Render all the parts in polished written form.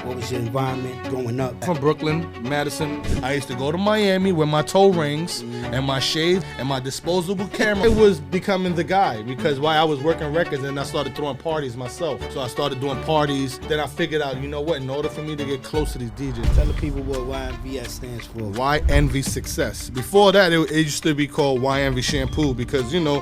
What was your environment growing up? From Brooklyn, Madison. I used to go to Miami with my toe rings and my shades and my disposable camera. It was becoming the guy because while I was working records and I started throwing parties myself. So I started doing parties. Then I figured out, you know what, in order for me to get close to these DJs. Tell the people what YNVS stands for. Why Envy Success. Before that, it used to be called Why Envy Shampoo because, you know,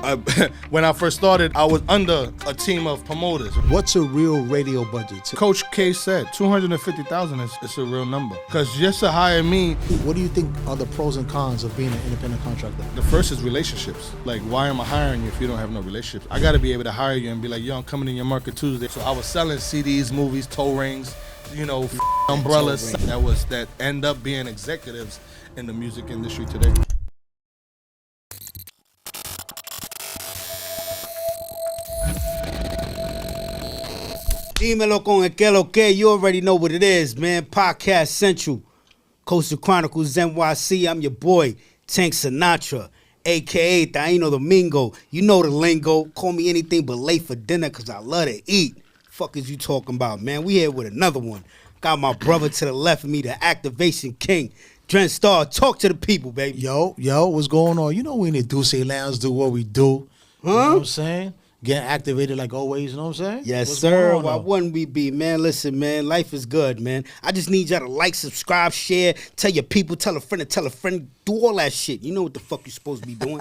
when I first started, I was under a team of promoters. What's a real radio budget? Coach K said 250,000 is a real number. Because just to hire me. What do you think are the pros and cons of being an independent contractor? The first is relationships. Like, why am I hiring you if you don't have no relationships? I got to be able to hire you and be like, yo, I'm coming in your market Tuesday. So I was selling CDs, movies, toe rings, you know, umbrellas that end up being executives in the music industry today. Dímelo con el que lo que. You already know what it is, man. Podcast Central. Coastal Chronicles NYC. I'm your boy, Tank Sinatra, a.k.a. Taino Domingo. You know the lingo. Call me anything but late for dinner because I love to eat. Fuck is you talking about, man? We here with another one. Got my brother to the left of me, the Activation King, Dren Star. Talk to the people, baby. Yo, what's going on? You know we in the Duce Lounge do what we do. Huh? You know what I'm saying? Getting activated like always, you know what I'm saying? Yes, what's sir. going on, Why wouldn't we be, man? Listen, man, life is good, man. I just need y'all to like, subscribe, share, tell your people, tell a friend, do all that shit. You know what the fuck you supposed to be doing.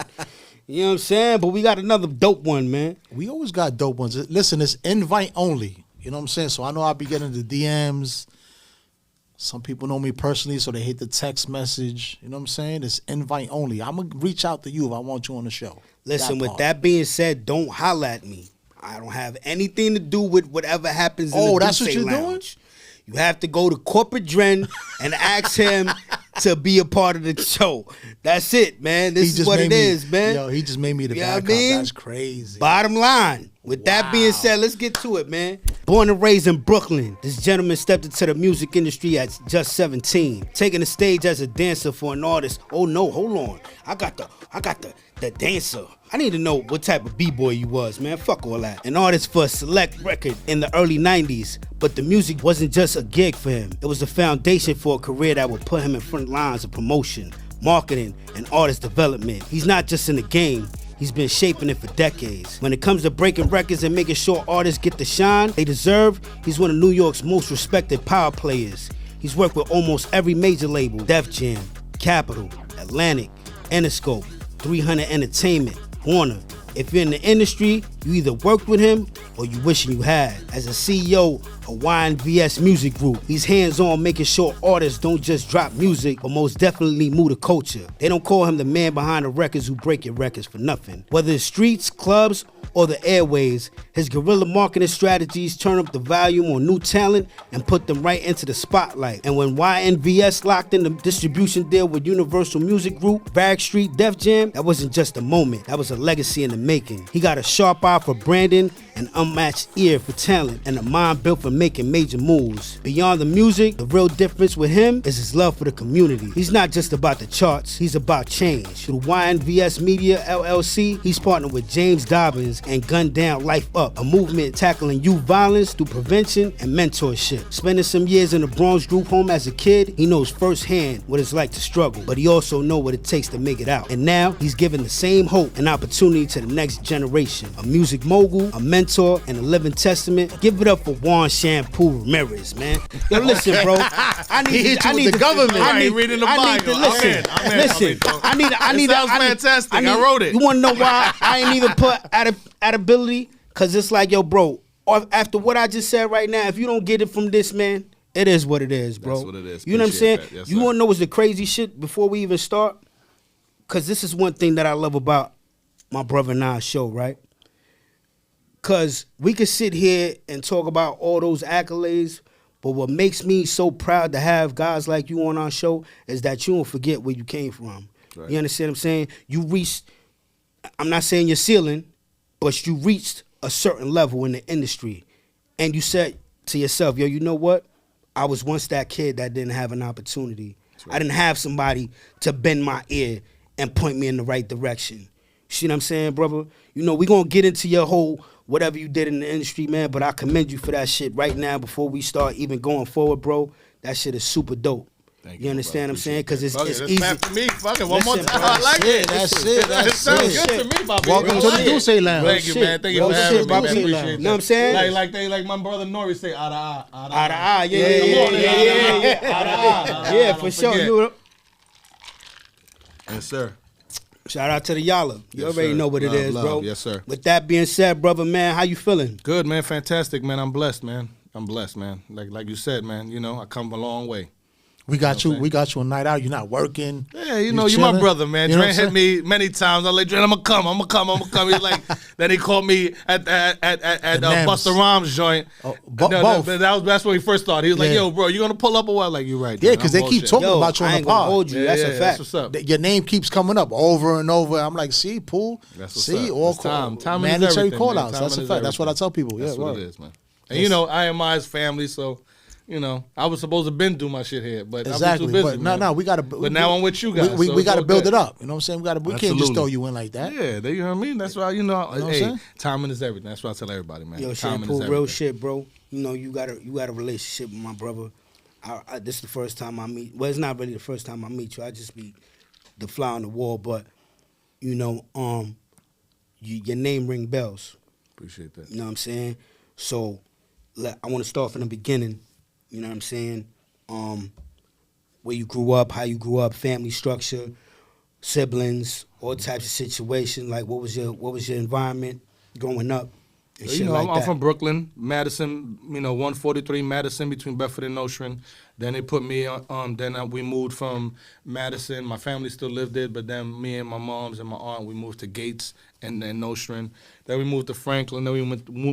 You know what I'm saying? But we got another dope one, man. We always got dope ones. Listen, it's invite only. You know what I'm saying? So I know I'll be getting the DMs. Some people know me personally, so they hate the text message. You know what I'm saying? It's invite only. I'm going to reach out to you if I want you on the show. Listen, with that being said, don't holler at me. I don't have anything to do with whatever happens in the that's Duce what you're Lounge. You have to go to Corporate Dren and ask him to be a part of the show. That's it, man. This is what it is, man. Yo, he just made me the You know bad what I mean? cop. That's crazy. Bottom line. With that being said, let's get to it, man. Born and raised in Brooklyn, this gentleman stepped into the music industry at just 17, taking the stage as a dancer for an artist. Oh no, hold on. I got the dancer. I need to know what type of b-boy you was, man. Fuck all that. An artist for a select record in the early 90s, but the music wasn't just a gig for him. It was the foundation for a career that would put him in front lines of promotion, marketing, and artist development. He's not just in the game. He's been shaping it for decades. When it comes to breaking records and making sure artists get the shine they deserve, he's one of New York's most respected power players. He's worked with almost every major label: Def Jam, Capitol, Atlantic, Interscope, 300 Entertainment, Warner. If you're in the industry, you either worked with him or you wishing you had. As a CEO of YNVS Music Group, he's hands-on making sure artists don't just drop music, but most definitely move the culture. They don't call him the man behind the records who break your records for nothing. Whether it's streets, clubs, or the airways, his guerrilla marketing strategies turn up the volume on new talent and put them right into the spotlight. And when YNVS locked in the distribution deal with Universal Music Group, Barrack Street, Def Jam, that wasn't just a moment, that was a legacy in the making. He got a sharp eye for branding, an unmatched ear for talent, and a mind built for making major moves. Beyond the music, the real difference with him is his love for the community. He's not just about the charts, he's about change. Through YNVS Media LLC, he's partnered with James Dobbins and Gun Down Life Up, a movement tackling youth violence through prevention and mentorship. Spending some years in the Bronx group home as a kid, he knows firsthand what it's like to struggle, but he also knows what it takes to make it out. And now, he's giving the same hope and opportunity to the next generation. A music mogul, a mentor, and a living testament. Give it up for Juan Shampoo Ramirez, man. Yo, listen, bro. I need the government. Reading the Bible. Listen. I need sounds fantastic. I wrote it. You want to know why I ain't even put ability? Because it's like, yo, bro, after what I just said right now, if you don't get it from this man, it is what it is, bro. That's what it is. You know what I'm saying? Yes, you want to know what's the crazy shit before we even start? Because this is one thing that I love about my brother and I's show, right? Because we could sit here and talk about all those accolades, but what makes me so proud to have guys like you on our show is that you don't forget where you came from. Right. You understand what I'm saying? You reached, I'm not saying your ceiling, but you reached a certain level in the industry. And you said to yourself, yo, you know what? I was once that kid that didn't have an opportunity. Right. I didn't have somebody to bend my ear and point me in the right direction. You see what I'm saying, brother? You know, we're going to get into your whole whatever you did in the industry, man. But I commend you for that shit right now before we start even going forward, bro. That shit is super dope. You understand what I'm saying? Because it's easy. That's for me. Fuck it. One more time. I like it. That's it. That sounds good to me, Bobby. Welcome to the Duce Lounge. Thank you, man. Thank you for having me, man. Appreciate that. You know what I'm saying? Like my brother Nori say, out of eye. Yeah, for sure. Yes, sir. Shout out to the Yala. You Yes, already sir. know what it Love, is, love. bro. Yes, sir. With that being said, brother, man, how you feeling? Good, man. Fantastic, man. I'm blessed, man. I'm blessed, man. Like you said, man. You know, I come a long way. We got you. We got you a night out. You're not working. Yeah, you know, you my brother, man. You know Dre hit me many times. I'm like, Dre, I'm gonna come. He's like, then he called me at Busta Rhymes joint. Both. That's when we first started. He was like, yo, bro, you gonna pull up or what? Like, you right. Yeah, because they keep talking about you on the pod. Hold you. That's a fact. That's what's up. Your name keeps coming up over and over. I'm like, see, Pool. That's what's see, up. all Time mandatory is call everything, outs. man. That's a fact. That's what I tell people. That's Yeah, what it is, man. And you know, I am my family, so. You know, I was supposed to been do my shit here, but exactly. I've been too busy. But no, we got to. But now I'm with you guys. We got to build it up. You know what I'm saying? We can't just throw you in like that. Yeah, you know what I mean. That's why you know. Hey, timing is everything. That's what I tell everybody, man. Yo, Shampoo, real shit, bro. You know, you got a relationship with my brother. This is the first time I meet. Well, it's not really the first time I meet you. I just be the fly on the wall, but you know, your name ring bells. Appreciate that. You know what I'm saying? So, I want to start from the beginning. You know what I'm saying? Where you grew up, how you grew up, family structure, siblings, all types of situations. Like, what was your environment growing up? And shit, you know, like I'm that. from Brooklyn, Madison. You know, 143 Madison between Bedford and Nostrand. Then they put me on. Then we moved from Madison. My family still lived there, but then me and my moms and my aunt, we moved to Gates and then Nostrand. Then we moved to Franklin. Then we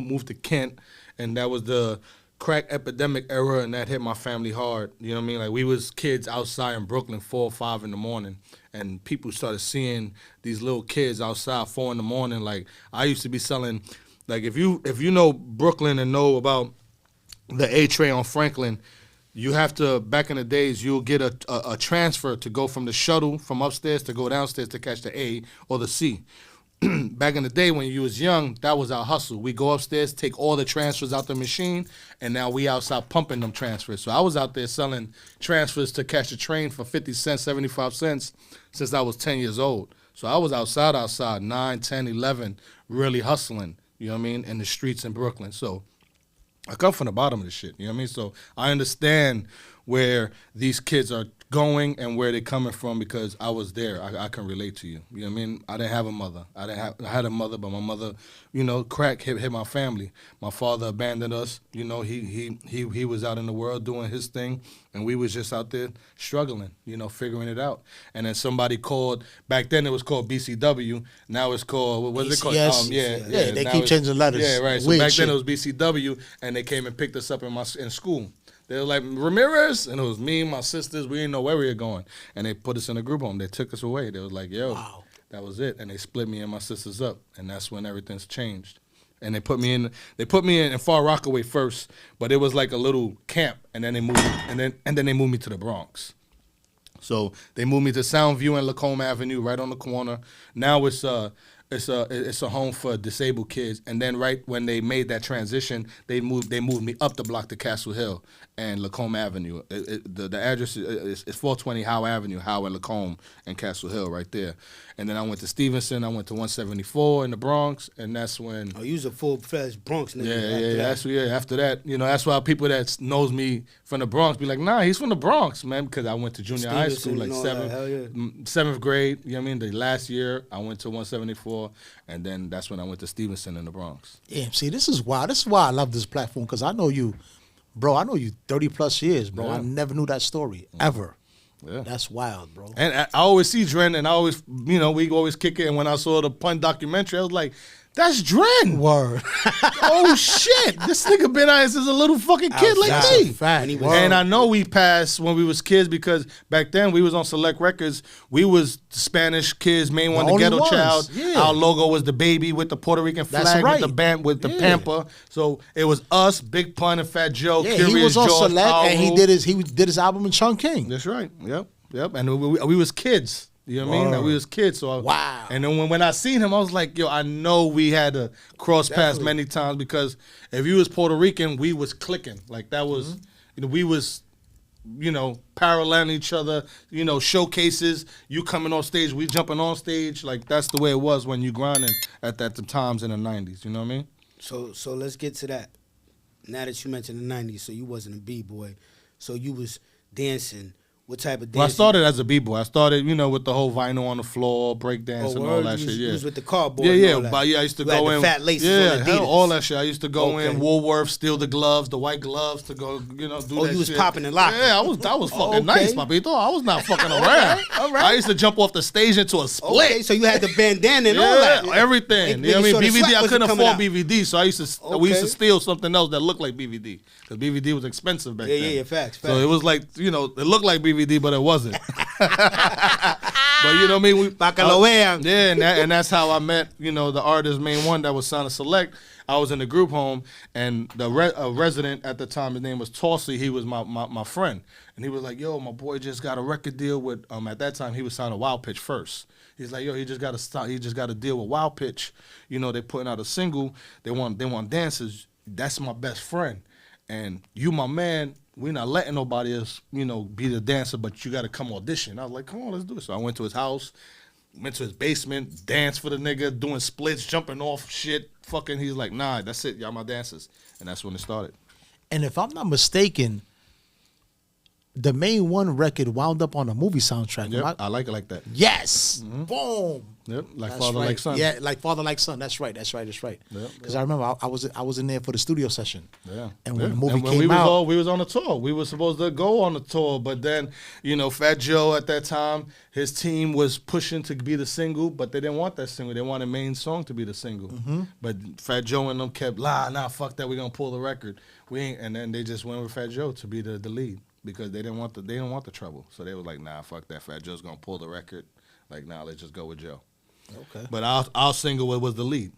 moved to Kent, and that was the crack epidemic era, and that hit my family hard. You know what I mean? Like, we was kids outside in Brooklyn 4 or 5 in the morning, and people started seeing these little kids outside 4 in the morning. Like, I used to be selling, like, if you know Brooklyn and know about the A tray on Franklin, you have to, back in the days, you'll get a transfer to go from the shuttle from upstairs to go downstairs to catch the A or the C. Back in the day when you was young, that was our hustle. We go upstairs, take all the transfers out the machine, and now we outside pumping them transfers. So I was out there selling transfers to catch a train for 50 cents, 75 cents since I was 10 years old. So I was outside, 9, 10, 11, really hustling, you know what I mean, in the streets in Brooklyn. So I come from the bottom of the shit, you know what I mean? So I understand where these kids are going and where they're coming from because I was there. I can relate to you. You know what I mean? I didn't have a mother. I had a mother, but my mother, you know, crack hit my family. My father abandoned us. You know, he was out in the world doing his thing, and we was just out there struggling, you know, figuring it out. And then somebody called, back then it was called BCW. Now it's called, what was it called? Yeah, they keep changing letters. Yeah, right. So back then it was BCW, and they came and picked us up in school. They were like, Ramirez, and it was me and my sisters. We didn't know where we were going. And they put us in a group home. They took us away. They was like, yo, That was it. And they split me and my sisters up. And that's when everything's changed. And they put me in Far Rockaway first, but it was like a little camp. And then they moved and then they moved me to the Bronx. So they moved me to Soundview and Lacombe Avenue, right on the corner. Now it's a home for disabled kids. And then right when they made that transition, they moved me up the block to Castle Hill and Lacombe Avenue. The address is 420 Howe Avenue, Howe and Lacombe and Castle Hill right there. And then I went to Stevenson. I went to 174 in the Bronx, and that's when. Oh, you was a full-fledged Bronx nigga. Yeah. After that, you know, that's why people that knows me from the Bronx be like, nah, he's from the Bronx, man, because I went to junior high school, like seventh grade. You know what I mean? The last year I went to 174, and then that's when I went to Stevenson in the Bronx. Yeah, see, this is why I love this platform, because I know you, bro. I know you 30 plus years, bro. Yeah. I never knew that story ever. Yeah. That's wild, bro. And I always see Dren, and I always, you know, we always kick it. And when I saw the Pun documentary, I was like, that's Dren. Word. Oh, shit. This nigga been out since a little fucking kid like me. Fact. And I know we passed when we was kids because back then we was on Select Records. We was Spanish kids, main one, the Ghetto Child. Yeah. Our logo was the baby with the Puerto Rican flag with the band, with the Pampa. So it was us, Big Pun and Fat Joe, Curious he was on George, Select, and he did his album in Chung King. That's right. Yep. And we was kids. You know what I mean? That we was kids. So Wow. And then when I seen him, I was like, yo, I know we had to cross paths many times because if you was Puerto Rican, we was clicking. Like that was, we was, paralleling each other. Showcases. You coming on stage, we jumping on stage. Like that's the way it was when you grinding at the times in the '90s. You know what I mean? So let's get to that. Now that you mentioned the '90s, so you wasn't a b-boy, so you was dancing. What type of dancing? Well, I started as a b-boy. I started, with the whole vinyl on the floor, break dance and all that shit. You Yeah, was with the cardboard. Yeah, and all but that. I used to You had go the in. fat laces yeah, on Adidas. hell, all that shit. I used to go Okay. in Woolworth, steal the gloves, the white gloves to go, do that shit. Oh, you was popping and locking. Yeah, I was fucking Okay. nice, papito. I was not fucking around. all right. I used to jump off the stage into a split. Okay, so you had the bandana and Yeah, all that. everything. Like, You know what I so the mean? sweat BVD, I wasn't couldn't coming afford out. BVD, so we used to Okay. steal something else that looked like BVD. Because BVD was expensive back then. Yeah, facts. So it was like, it looked like BVD, but it wasn't. But you know what I mean? Bacalauea. Yeah, and that's how I met, the artist, main one that was signed to Select. I was in the group home, and the resident at the time, his name was Tossy. He was my friend. And he was like, yo, my boy just got a record deal with, at that time, he was signed to Wild Pitch first. He's like, yo, he just got a deal with Wild Pitch. They putting out a single. They want dancers. That's my best friend. And you, my man, we're not letting nobody else, be the dancer, but you got to come audition. I was like, come on, let's do it. So I went to his house, went to his basement, danced for the nigga, doing splits, jumping off shit. Fucking, he's like, nah, that's it. Y'all my dancers. And that's when it started. And if I'm not mistaken, the main one record wound up on a movie soundtrack. Yep, I like it like that. Yes. Boom. Yep, like That's Father, right. like Son. Yeah, like Father, like Son. That's right. Yep. Because I remember I was in there for the studio session. Yeah. And when the And movie when came out, we was on the tour. We were supposed to go on the tour, but then, Fat Joe at that time, his team was pushing to be the single, but they didn't want that single. They wanted main song to be the single. But Fat Joe and them kept, nah, fuck that. We're gonna pull the record. And then they just went with Fat Joe to be the lead because they didn't want the trouble. So they were like, nah, fuck that. Fat Joe's gonna pull the record. Like, nah, let's just go with Joe. okay. But our single was the lead.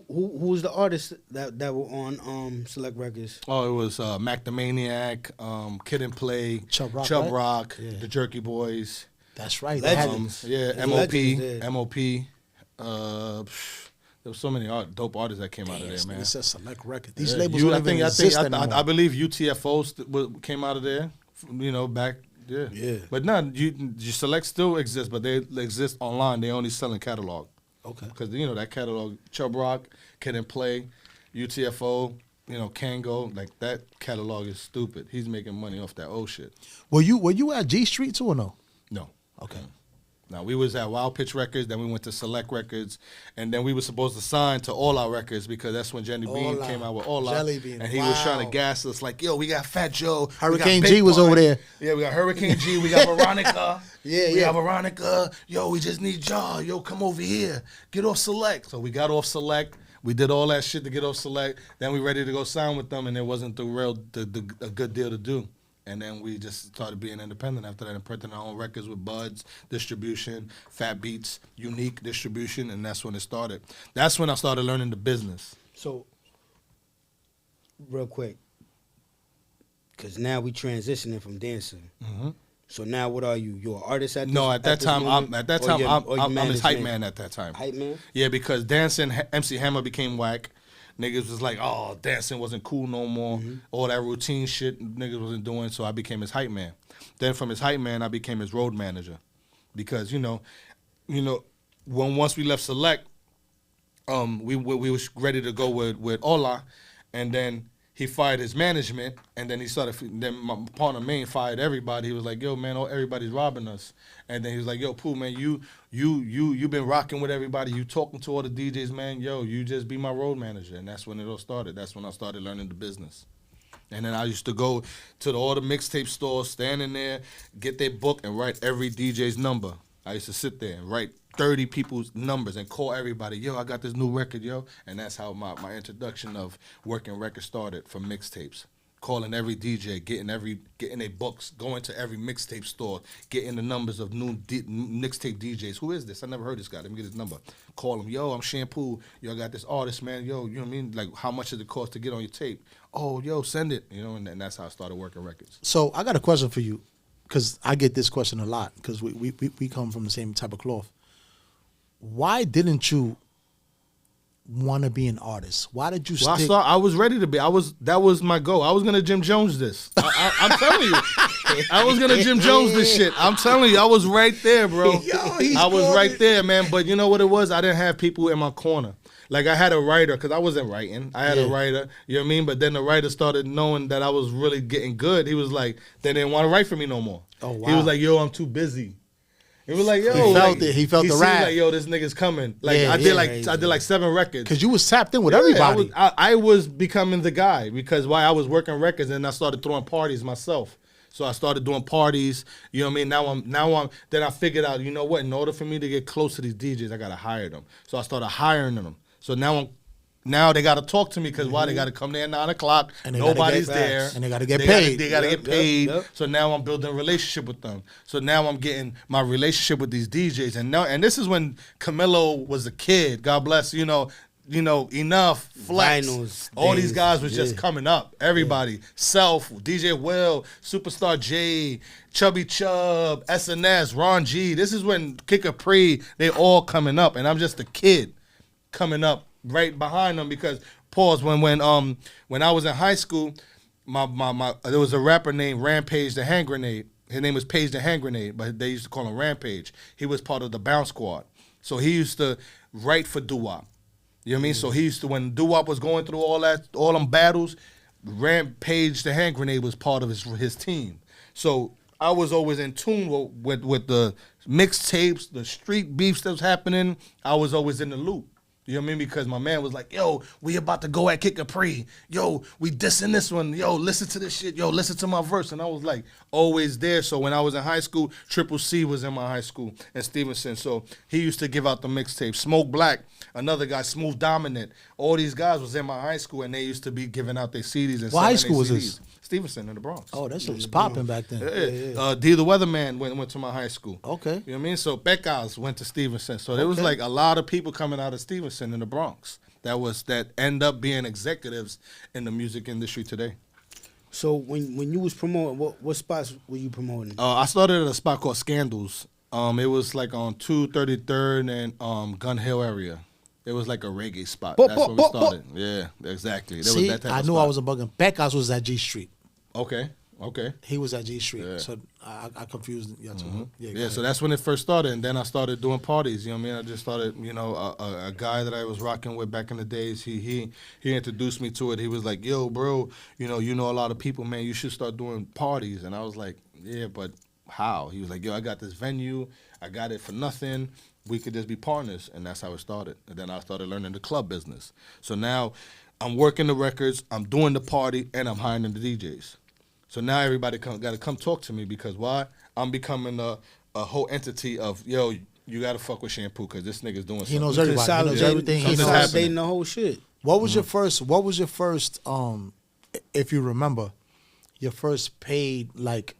Who was the artists that were on Select Records? Oh, it was Mac the Maniac, Kid and Play, Chubb Rock, Chubb right? Rock, Yeah. the Jerky Boys, That's right. Legends. yeah, There's MOP, legends there. MOP. There was so many dope artists that came out of there, man. It's a Select record. These Yeah, labels I don't even exist anymore. I believe UTFO came out of there. Back. Yeah. Yeah. But none. You Select still exists, but they exist online. They only selling catalog. Okay. Because that catalog, Chubb Rock, Kid and Play, UTFO, Kango, like that catalog is stupid. He's making money off that old shit. Were you at G Street too or no? No. Okay. Now, we was at Wild Pitch Records, then we went to Select Records, and then we were supposed to sign to All Our Records because that's when Jelly Bean All came Out. out with All Our. Jelly Bean, And he was trying to wow. gas us like, yo, we got Fat Joe. we got Hurricane Big G was Pun. over there. Yeah, we got Hurricane G, we got Veronica. Yeah, we yeah. got Veronica. Yo, we just need y'all. Yo, come over here. Get off Select. So we got off Select. We did all that shit to get off Select. Then we ready to go sign with them, and it wasn't a good deal to do. And then we just started being independent after that and printing our own records with Buds, distribution, Fat Beats, Unique distribution, and that's when it started. That's when I started learning the business. So, real quick, because now we transitioning from dancing. Mhm. So now, what are you? You're an artist at this, No, at that this time, moment? I'm his hype man at that time. Hype man. Yeah, because dancing, MC Hammer became whack. Niggas was like, oh, dancing wasn't cool no more. All that routine shit niggas wasn't doing, so I became his hype man. Then from his hype man, I became his road manager. Because, once we left Select, we was ready to go with Ola, and then he fired his management, and then then my partner Main fired everybody. He was like, yo, man, everybody's robbing us. And then he was like, yo, Pooh, man, you been rocking with everybody. You talking to all the DJs, man. Yo, you just be my road manager. And that's when it all started. That's when I started learning the business. And then I used to go to all the mixtape stores, stand in there, get their book, and write every DJ's number. I used to sit there and write 30 people's numbers and call everybody, yo, I got this new record, yo. And that's how my introduction of working records started, from mixtapes. Calling every DJ, getting their books, going to every mixtape store, getting the numbers of new mixtape DJs. Who is this? I never heard this guy. Let me get his number. Call him, yo, I'm Shampoo. Yo, I got this artist, man. Yo, you know what I mean? Like, how much does it cost to get on your tape? Oh, yo, send it. And that's how I started working records. So I got a question for you. because I get this question a lot because we come from the same type of cloth. Why didn't you want to be an artist? Why did you stick? I was ready to be. That was my goal. I was gonna Jim Jones this. I'm telling you, I was gonna Jim Jones this shit. I'm telling you, I was right there, bro. I was right there, man. But you know what it was? I didn't have people in my corner. Like I had a writer because I wasn't writing. I had a writer, you know what I mean? But then the writer started knowing that I was really getting good. He was like, they didn't want to write for me no more. Oh wow. He was like, yo, I'm too busy. He was like, yo, he felt it. He felt the rap. Like, yo, this nigga's coming. Like I did like 7 records. Because you was tapped in with everybody. I was becoming the guy because I was working records and I started throwing parties myself. So I started doing parties, you know what I mean? Then I figured out, you know what? In order for me to get close to these DJs, I gotta hire them. So I started hiring them. So now they got to talk to me because why? They got to come there at 9 o'clock. And nobody's there. And they got to get paid. They got to get paid. Yep. So now I'm building a relationship with them. So now I'm getting my relationship with these DJs. And this is when Camilo was a kid. God bless, enough, Flex. Vinyls, all these guys was just coming up. Everybody. Self, DJ Will, Superstar J, Chubby Chub, SNS, Ron G. This is when Kid Capri, they all coming up. And I'm just a kid coming up right behind them because when I was in high school, there was a rapper named Rampage the Hand Grenade. His name was Page the Hand Grenade, but they used to call him Rampage. He was part of the Bounce Squad. So he used to write for doo-wop. You know what I mean? So he used to, when doo-wop was going through all them battles, Rampage the Hand Grenade was part of his team. So I was always in tune with the mixtapes, the street beefs that was happening. I was always in the loop. You know what I mean? Because my man was like, yo, we about to go at Kid Capri. Yo, we dissing this one. Yo, listen to this shit. Yo, listen to my verse. And I was like, always there. So when I was in high school, Triple C was in my high school and Stevenson. So he used to give out the mixtape. Smoke Black, another guy, Smooth Dominant. All these guys was in my high school and they used to be giving out their CDs. And what high school was this? Stevenson in the Bronx. Oh, that shit was popping back then. Yeah. D the Weatherman went to my high school. Okay. You know what I mean? So Beckas went to Stevenson. So there was like a lot of people coming out of Stevenson in the Bronx that end up being executives in the music industry today. So when you was promoting, what spots were you promoting? I started at a spot called Scandals. It was like on 233rd and Gun Hill area. It was like a reggae spot. That's where we started. Yeah, exactly. There was that type I of knew spot. I was a bugging. Beckas was at G Street. Okay. He was at G Street. So I confused y'all two. Yeah, so that's when it first started. And then I started doing parties. You know what I mean? I just started, a guy that I was rocking with back in the days, he introduced me to it. He was like, yo, bro, you know a lot of people, man. You should start doing parties. And I was like, yeah, but how? He was like, yo, I got this venue. I got it for nothing. We could just be partners. And that's how it started. And then I started learning the club business. So now I'm working the records, I'm doing the party, and I'm hiring the DJs. So now everybody got to come talk to me because why? I'm becoming a whole entity of, yo, you got to fuck with Shampoo because this nigga's doing something. He knows everybody. He knows everything. He knows consolidating the whole shit. What was your first, if you remember, your first paid, like,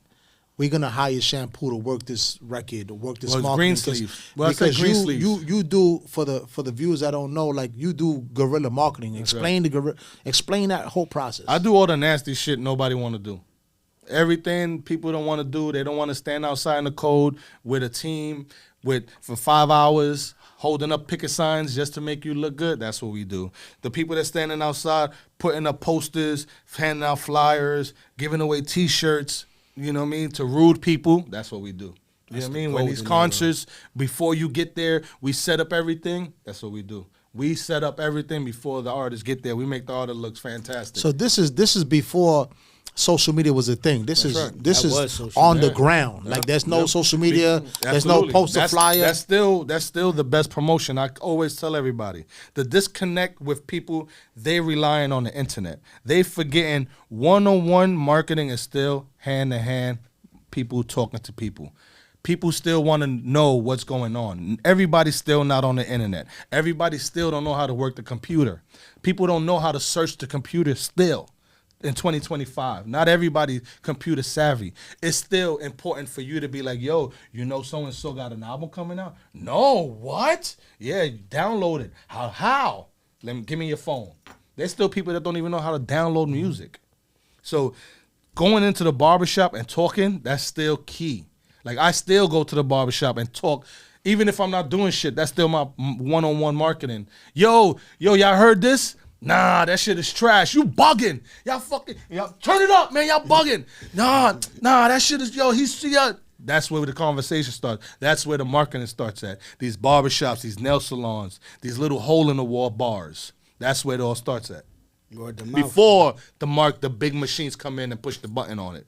we're going to hire Shampoo to work this record, to work this marketing. Greensleeves. Because you do, for the viewers that don't know, like, you do guerrilla marketing. Explain that whole process. I do all the nasty shit nobody want to do. Everything people don't want to do. They don't want to stand outside in the cold with a team for 5 hours holding up picket signs just to make you look good. That's what we do. The people that standing outside putting up posters, handing out flyers, giving away T-shirts, you know what I mean, to rude people, that's what we do. You know what I mean? When these concerts, before you get there, we set up everything. That's what we do. We set up everything before the artists get there. We make the artist look fantastic. So this is before social media was a thing. This is on the ground. Like there's no social media. There's no poster flyer. That's still the best promotion. I always tell everybody the disconnect with people. They relying on the internet. They forgetting one-on-one marketing is still hand to hand. People talking to people. People still want to know what's going on. Everybody's still not on the internet. Everybody still don't know how to work the computer. People don't know how to search the computer still. In 2025, not everybody's computer savvy. It's still important for you to be like, yo, you know so-and-so got an album coming out? No, what? Yeah, download it. How? Give me your phone. There's still people that don't even know how to download music. So going into the barbershop and talking, that's still key. Like, I still go to the barbershop and talk. Even if I'm not doing shit, that's still my one-on-one marketing. Yo, y'all heard this? Nah, that shit is trash. You bugging. Y'all turn it up, man. Y'all bugging. Nah, that shit is, that's where the conversation starts. That's where the marketing starts at. These barbershops, these nail salons, these little hole-in-the-wall bars. That's where it all starts at. Before the big machines come in and push the button on it.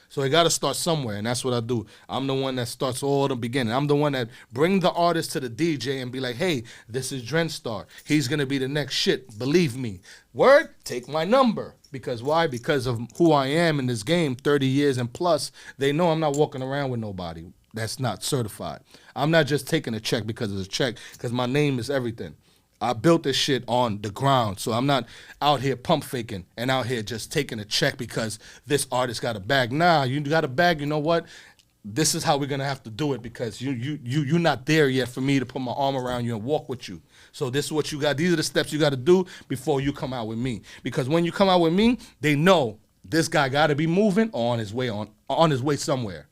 So it got to start somewhere, and that's what I do. I'm the one that starts all the beginning. I'm the one that bring the artist to the DJ and be like, hey, this is Drenstar. He's going to be the next shit. Believe me. Word? Take my number. Because why? Because of who I am in this game, 30 years and plus. They know I'm not walking around with nobody that's not certified. I'm not just taking a check because it's a check, because my name is everything. I built this shit on the ground, so I'm not out here pump faking and out here just taking a check because this artist got a bag. Nah, you got a bag, you know what? This is how we're gonna have to do it because you're not there yet for me to put my arm around you and walk with you. So this is what you got. These are the steps you got to do before you come out with me. Because when you come out with me, they know this guy got to be moving on his way somewhere.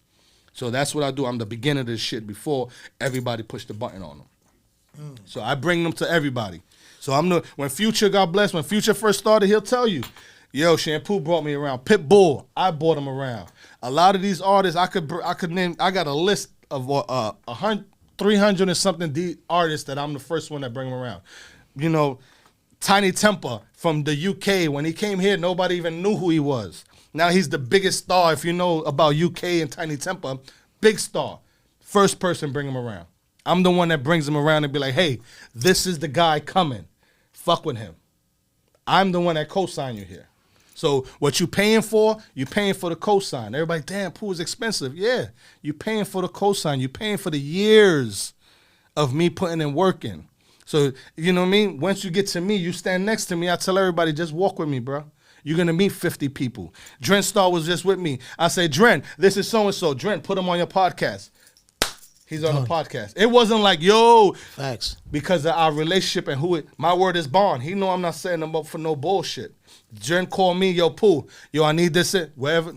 So that's what I do. I'm the beginner of this shit before everybody push the button on them. So I bring them to everybody. So when Future, God bless, when Future first started, he'll tell you, yo, Shampoo brought me around. Pitbull, I brought him around. A lot of these artists, I could name. I got a list of 300 and something artists that I'm the first one that bring them around. You know, Tiny Temper from the UK. When he came here, nobody even knew who he was. Now he's the biggest star. If you know about UK and Tiny Temper, big star. First person bring him around. I'm the one that brings him around and be like, hey, this is the guy coming. Fuck with him. I'm the one that co-sign you here. So what you paying for the cosign. Everybody, damn, Pooh is expensive. Yeah, you paying for the cosign. You paying for the years of me putting in work in. So, you know what I mean? Once you get to me, you stand next to me, I tell everybody, just walk with me, bro. You're going to meet 50 people. Dren Star was just with me. I say, Dren, this is so-and-so. Dren, put him on your podcast. He's on the podcast. It wasn't like, yo, facts. Because of our relationship and my word is bond. He know I'm not setting him up for no bullshit. Jen called me, yo, Pooh, yo, I need this, wherever.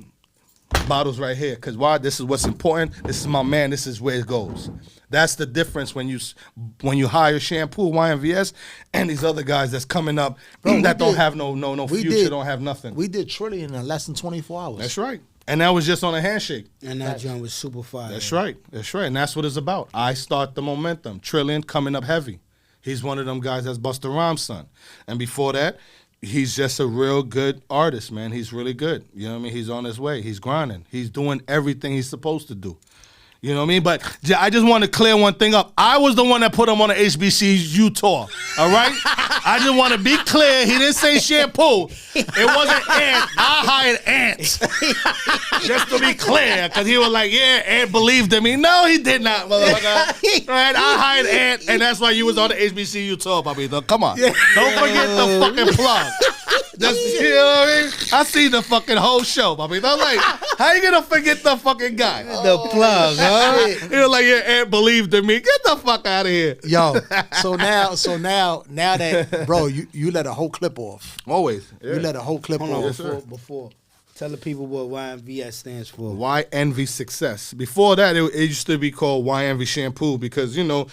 Bottles right here. Because why? This is what's important. This is my man. This is where it goes. That's the difference when you hire Shampoo, YNVS, and these other guys that's coming up that don't have no future, don't have nothing. We did Trillion in less than 24 hours. That's right. And that was just on a handshake. And that joint was super fire. That's right. And that's what it's about. I start the momentum. Trillion coming up heavy. He's one of them guys that's Busta Rhymes' son. And before that, he's just a real good artist, man. He's really good. You know what I mean? He's on his way. He's grinding. He's doing everything he's supposed to do. You know what I mean? But I just want to clear one thing up. I was the one that put him on the HBCU tour. All right? I just want to be clear. He didn't say Shampoo. It wasn't Ant. I hired Ant. Just to be clear. Because he was like, yeah, Ant believed in me. No, he did not, motherfucker. Right? I hired Ant, and that's why you was on the HBCU tour, Papito. Come on. Don't forget the fucking plug. Just, you know what I mean? I see the fucking whole show, Papito. I'm like, how you going to forget the fucking guy? The plug, huh? He was like, yeah, Ant believed in me. Get the fuck out of here. Yo, so now that, bro, you let a whole clip off. Always. Yeah. You let a whole clip off. Before. Tell the people what YNVS stands for. Why Envy Success. Before that, it used to be called Why Envy Shampoo because, you know,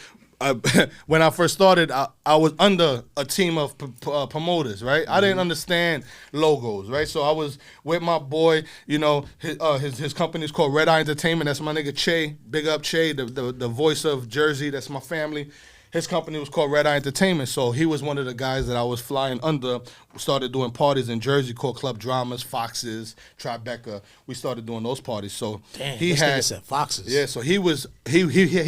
when I first started, I was under a team of promoters, right? I didn't understand logos, right? So I was with my boy, you know, his company is called Red Eye Entertainment. That's my nigga Che. Big up Che, the voice of Jersey. That's my family. His company was called Red Eye Entertainment, so he was one of the guys that I was flying under. We started doing parties in Jersey called Club Dramas, Foxes, Tribeca. We started doing those parties. So damn, he had said Foxes. Yeah, so he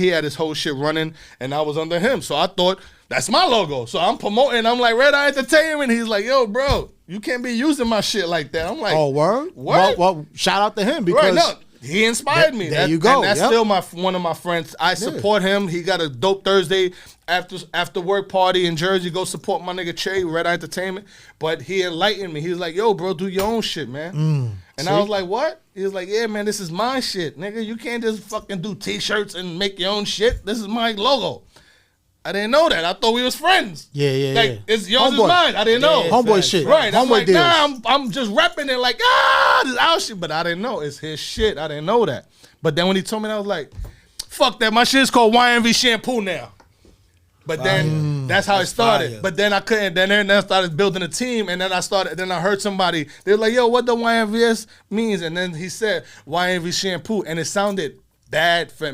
had his whole shit running, and I was under him. So I thought that's my logo. So I'm promoting. I'm like Red Eye Entertainment. He's like, yo, bro, you can't be using my shit like that. I'm like, oh, word? Well, shout out to him because. Right, no. He inspired me. There you go. And that's still one of my friends. I support him. He got a dope Thursday after work party in Jersey. Go support my nigga Che, Red Eye Entertainment. But he enlightened me. He was like, yo, bro, do your own shit, man. And I was like, what? He was like, yeah, man, this is my shit, nigga. You can't just fucking do T-shirts and make your own shit. This is my logo. I didn't know that. I thought we was friends. Yeah. Like, it's yours Homeboy. is mine. I didn't know. Homeboy shit. Right. I'm Homeboy like, deals. nah, I'm just repping it like, this our shit. But I didn't know. It's his shit. I didn't know that. But then when he told me that, I was like, fuck that. My shit is called YNV Shampoo now. But then that's how it started. fire. But then I couldn't. Then I started building a team, and then I heard somebody. They were like, "Yo, what the YNVS means?" And then he said YNV Shampoo, and it sounded bad for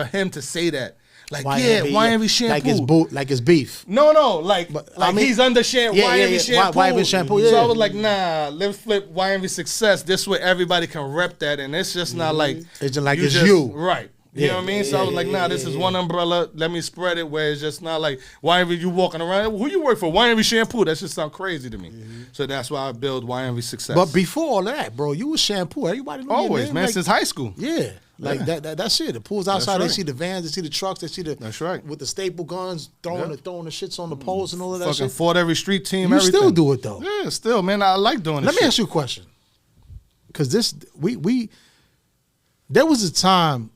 him to say that. Like, YNV Shampoo. Like it's beef. No, like I mean, he's under YNV Shampoo. YNV Shampoo, So yeah. I was like, nah, let's flip YNV Success. This way everybody can rep that, and it's just not like It's just like it's you. Right. You know what I mean? So I was like, nah, this is one umbrella. Let me spread it where it's just not like YNV you walking around. Who you work for? YNV Shampoo. That just sound crazy to me. So that's why I build YNV Success. But before all that, bro, you was Shampoo. Everybody knew always, your name. man, Like, since high school. yeah. Like that's it. The pool's outside. That's right. They see the vans. They see the trucks. They see the. That's right. With the staple guns, throwing the shits on the poles and all of that Fucking shit. fought every street team. You everything. still do it though. Yeah, still, man. I like doing Let this. me ask you a question. Because this, we, there was a time,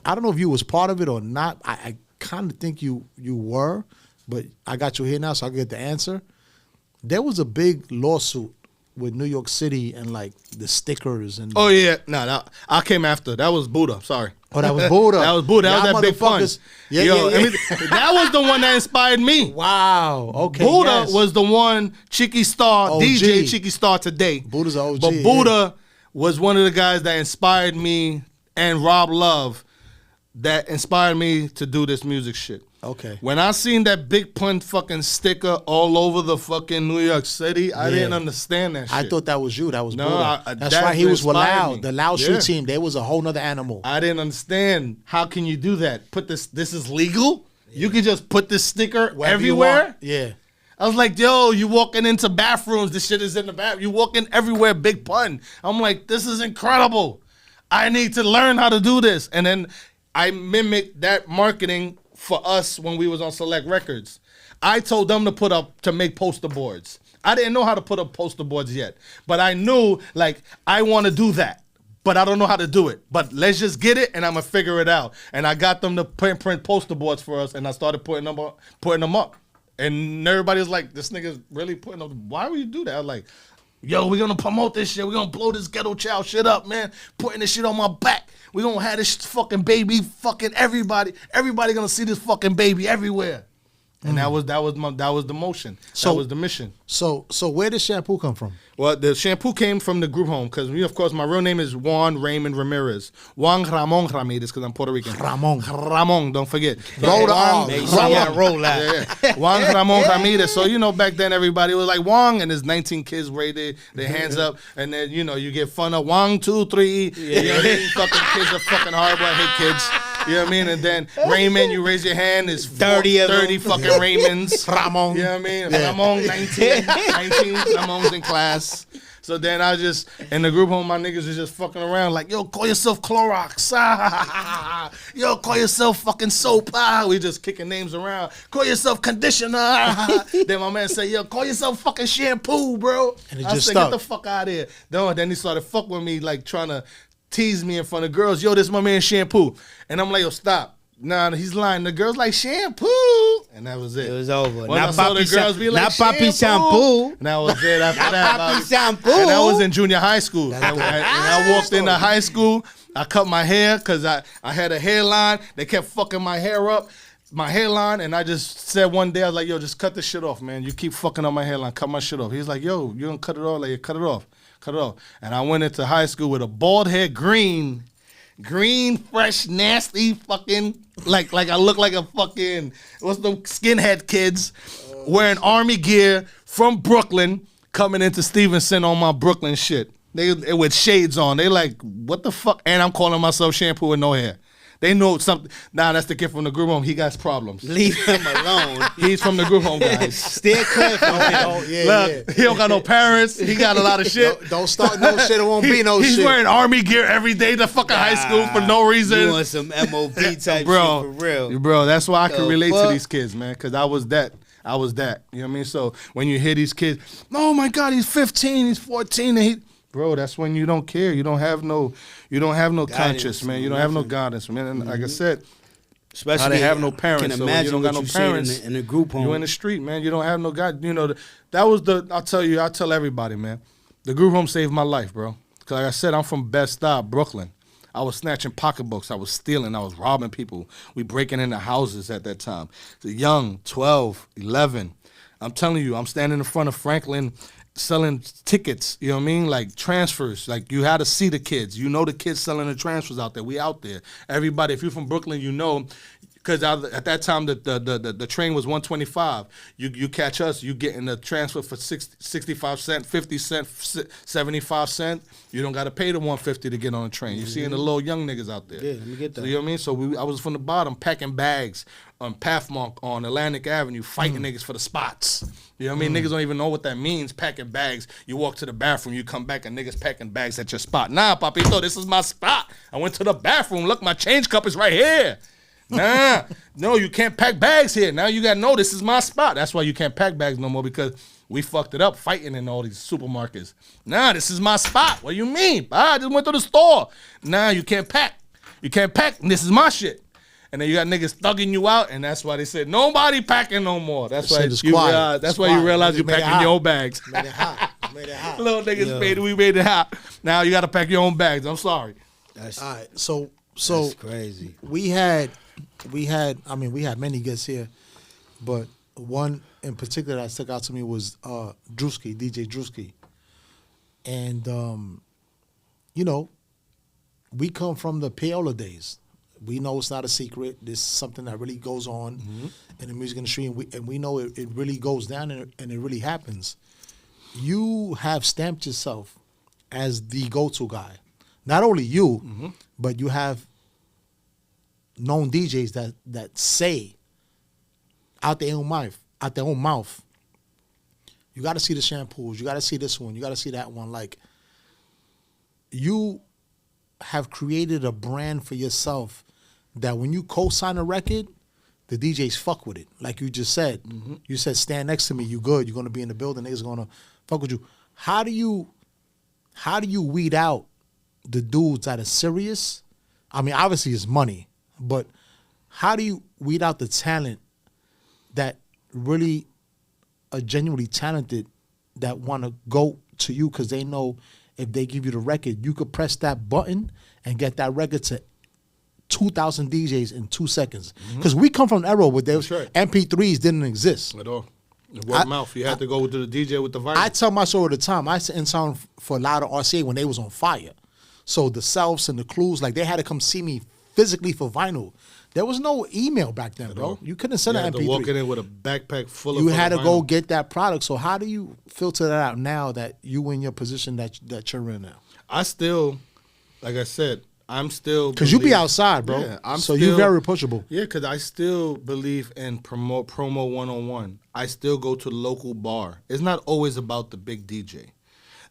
I don't know if you was part of it or not. I kind of think you were, but I got you here now, so I get the answer. There was a big lawsuit with New York City and like the stickers and. Oh yeah, I came after. That was Buddha. Sorry. Oh, that was Buddha. That was Buddha. That Y'all was that big pun. motherfuckers- Yeah, Yo, yeah. I mean, that was the one that inspired me. Wow. Okay. Buddha yes. was the one, Cheeky Star, OG. DJ Cheeky Star today. Buddha's an OG, But Buddha was one of the guys that inspired me, and Rob Love, that inspired me to do this music shit. Okay. When I seen that big pun fucking sticker all over the fucking New York City, I didn't understand that shit. I thought that was you. That was No, Buddha. That's that right. He was with inspired Loud. me. The Loud Yeah. Street team. They was a whole nother animal. I didn't understand. How can you do that? Put this is legal? You can just put this sticker Wherever you everywhere? want. Yeah. I was like, yo, you walking into bathrooms, this shit is in the bathroom. You walking everywhere, big pun. I'm like, this is incredible. I need to learn how to do this. And then I mimicked that marketing for us when we was on Select Records. I told them to make poster boards. I didn't know how to put up poster boards yet, but I knew like I want to do that, but I don't know how to do it. But let's just get it, and I'm gonna figure it out. And I got them to print poster boards for us, and I started putting them up. And everybody's like, "This nigga's really putting them. Why would you do that?" I was like, "Yo, we're gonna promote this shit. We're gonna blow this ghetto child shit up, man. Putting this shit on my back. We're gonna have this fucking baby fucking everybody. Everybody gonna see this fucking baby everywhere." And that was the motion. So- That was the mission. So where did Shampoo come from? Well, the shampoo came from the group home because of course, my real name is Juan Raymond Ramirez. Juan Ramon Ramirez because I'm Puerto Rican. Ramon, don't forget. Roll the Juan- R. Make sure y'all roll out. yeah. Juan Ramon Ramirez. So, back then everybody was like Juan, and there's 19 kids raised their hands up, and then, you get fun of 1, 2, 3. Fucking kids are fucking horrible. I hate kids. You know what I mean? And then Raymond, you raise your hand, it's 30 of them. 30 fucking Raymonds. Ramon. You know what I mean? Ramon, 19 Ramon's in class. So then I just, in the group home, my niggas was just fucking around like, yo, call yourself Clorox. Yo, call yourself fucking soap. We just kicking names around. Call yourself conditioner. Then my man said, yo, call yourself fucking shampoo, bro. And it I just said, stuck. get the fuck out of here. No, then he started fuck with me, like trying to tease me in front of girls. Yo, this my man Shampoo. And I'm like, yo, stop. Nah, he's lying. The girls like shampoo. And that was it. It was over. When I Not saw the Papi girls be like, not Papi Shampoo. And that was it after that. Papi Shampoo. And I was in junior high school. And I walked into high school. I cut my hair because I had a hairline. They kept fucking my hair up, my hairline. And I just said one day, I was like, yo, just cut this shit off, man. You keep fucking on my hairline. Cut my shit off. He's like, yo, you gonna cut it off? Like, cut it off. Cut it off. And I went into high school with a bald head, green, fresh, nasty fucking, like I look like a fucking, what's the skinhead kids wearing army gear from Brooklyn coming into Stevenson on my Brooklyn shit. They with shades on. They like, what the fuck? And I'm calling myself Shampoo with no hair. They know something. Nah, that's the kid from the group home. He got problems. Leave him alone. He's from the group home, guys. Steer clear from him. Oh, yeah, Look, he don't got no parents. He got a lot of shit. Don't start no shit. It won't be no He's shit. wearing army gear every day to fucking high school for no reason. You want some MOB type Bro, shit for real. Bro, that's why I can The relate to fuck? these kids, man, because I was that. You know what I mean? So when you hear these kids, oh my God, he's 15, he's 14, and bro, that's when you don't care. You don't have no conscience, man. You don't have no guidance, man. And like I said, Especially how they have no I parents. can So when you imagine don't got what no you said parents, in a group home. you in the street, man. You don't have no God. You know, that was I tell everybody, man. The group home saved my life, bro. Because like I said, I'm from Bed-Stuy, Brooklyn. I was snatching pocketbooks. I was stealing. I was robbing people. We breaking into houses at that time. So young, 12, 11. I'm telling you, I'm standing in front of Franklin selling tickets, you know what I mean? Like transfers. Like you had to see the kids. You know the kids selling the transfers out there. We out there. Everybody, if you're from Brooklyn, you know. Because at that time, the train was 125. You catch us, you getting the transfer for 65 cents, 50 cents, 75 cents. You don't got to pay the 150 to get on the train. You seeing the little young niggas out there. Yeah, let me get that. So, you know what I mean? So I was from the bottom packing bags on Pathmark on Atlantic Avenue, fighting niggas for the spots. You know what I mean? Niggas don't even know what that means, packing bags. You walk to the bathroom, you come back, and niggas packing bags at your spot. Nah, papito, this is my spot. I went to the bathroom. Look, my change cup is right here. Nah, no, you can't pack bags here. Now you got to know this is my spot. That's why you can't pack bags no more, because we fucked it up fighting in all these supermarkets. Nah, this is my spot. What do you mean? I just went to the store. Nah, you can't pack. You can't pack. This is my shit. And then you got niggas thugging you out, and that's why they said nobody packing no more. That's why you realize you packing your own bags. Made it hot. Made it hot. Little niggas we made it hot. Now you got to pack your own bags. I'm sorry. All right, so That's crazy. we had many guests here, but one in particular that stuck out to me was Drewski, DJ Drewski. And you know, we come from the payola days. We know it's not a secret. This is something that really goes on in the music industry, and we know it really goes down and it really happens. You have stamped yourself as the go-to guy. Not only you, but you have known DJs that say out their own mouth, you got to see the shampoos, you got to see this one, you got to see that one. Like, you have created a brand for yourself that when you co-sign a record, the DJs fuck with it. Like you just said. You said, stand next to me, you good, you're going to be in the building, niggas going to fuck with you. How do you weed out the dudes that are serious? I mean, obviously it's money, but how do you weed out the talent that really are genuinely talented that want to go to you because they know if they give you the record, you could press that button and get that record to 2,000 DJs in 2 seconds? Because we come from an era where MP3s didn't exist. At all. Word mouth. You had to go to the DJ with the vinyl. I tell my story all the time. I sit in sound for a lot of RCA when they was on fire. So the Selfs and the Clues, like they had to come see me physically for vinyl. There was no email back then, bro. You couldn't send an MP3. You had to walk in with a backpack full of You had to vinyl. go get that product. So how do you filter that out now that you in your position that you're in now? I still, like I said, I'm still... Because you be outside, bro. Yeah, you're very approachable. Yeah, because I still believe in promo one-on-one. I still go to the local bar. It's not always about the big DJ.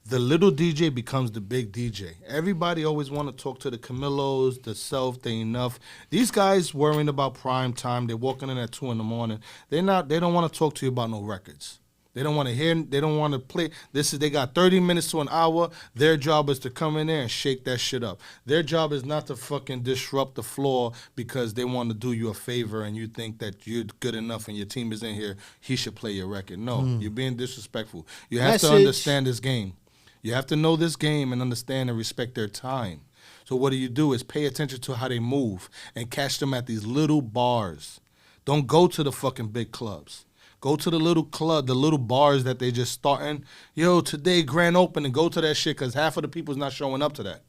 The little DJ becomes the big DJ. Everybody always want to talk to the Camillos, the Self, the Enough. These guys worrying about prime time. They're walking in at 2 a.m. They don't want to talk to you about no records. They don't want to hear, they don't want to play. They got 30 minutes to an hour. Their job is to come in there and shake that shit up. Their job is not to fucking disrupt the floor because they want to do you a favor and you think that you're good enough and your team is in here, he should play your record. No, you're being disrespectful. You have to understand this game. You have to know this game and understand and respect their time. So what do is pay attention to how they move and catch them at these little bars. Don't go to the fucking big clubs. Go to the little club, the little bars that they just starting. Yo, today grand opening. Go to that shit because half of the people's not showing up to that.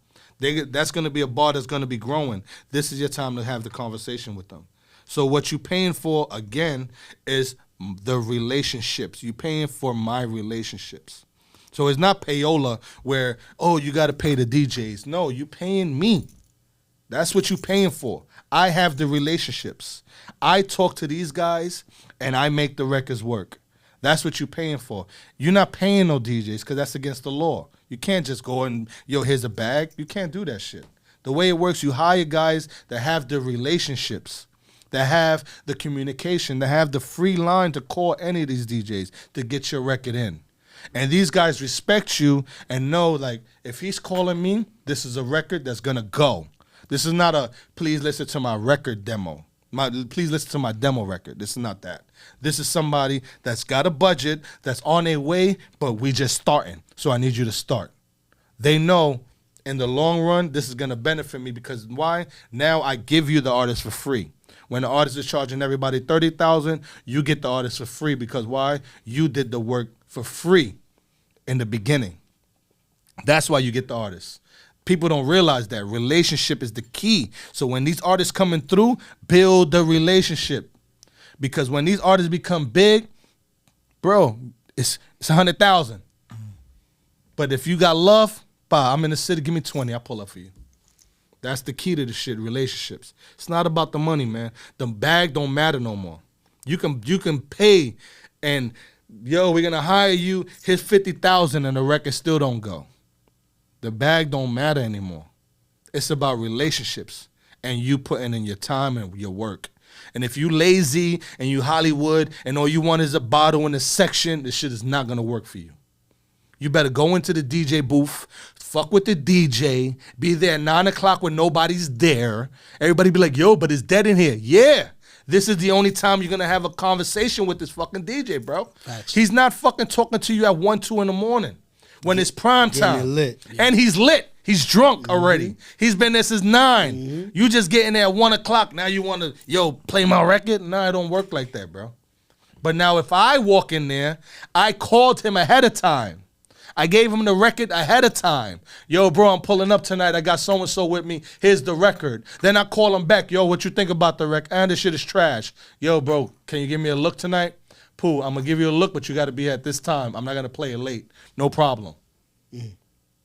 That's going to be a bar that's going to be growing. This is your time to have the conversation with them. So what you paying for, again, is the relationships. You paying for my relationships. So it's not payola where, oh, you got to pay the DJs. No, you paying me. That's what you paying for. I have the relationships. I talk to these guys, and I make the records work. That's what you're paying for. You're not paying no DJs because that's against the law. You can't just go and, yo, here's a bag. You can't do that shit. The way it works, you hire guys that have the relationships, that have the communication, that have the free line to call any of these DJs to get your record in. And these guys respect you and know, like, if he's calling me, this is a record that's going to go. This is not a, please listen to my record demo. Please listen to my demo record. This is not that. This is somebody that's got a budget, that's on their way, but we just starting. So I need you to start. They know in the long run, this is going to benefit me because why? Now I give you the artist for free. When the artist is charging everybody $30,000, you get the artist for free because why? You did the work for free in the beginning. That's why you get the artist. People don't realize that relationship is the key. So when these artists coming through, build the relationship. Because when these artists become big, bro, it's 100,000. But if you got love, I'm in the city, give me 20, I'll pull up for you. That's the key to the shit, relationships. It's not about the money, man. The bag don't matter no more. You can pay and, yo, we're going to hire you, here's 50,000 and the record still don't go. The bag don't matter anymore. It's about relationships and you putting in your time and your work. And if you lazy and you Hollywood and all you want is a bottle in a section, this shit is not going to work for you. You better go into the DJ booth, fuck with the DJ, be there at 9 o'clock when nobody's there. Everybody be like, yo, but it's dead in here. Yeah. This is the only time you're going to have a conversation with this fucking DJ, bro. Facts. He's not fucking talking to you at 1, 2 in the morning when it's prime time. Lit. Yeah. And he's lit. He's drunk already. He's been there since 9. You just getting there at 1 o'clock. Now you want to, yo, play my record? Nah, it don't work like that, bro. But now if I walk in there, I called him ahead of time. I gave him the record ahead of time. Yo, bro, I'm pulling up tonight. I got so-and-so with me. Here's the record. Then I call him back. Yo, what you think about the record? And this shit is trash. Yo, bro, can you give me a look tonight? Pooh, I'm going to give you a look, but you got to be at this time. I'm not going to play it late. No problem.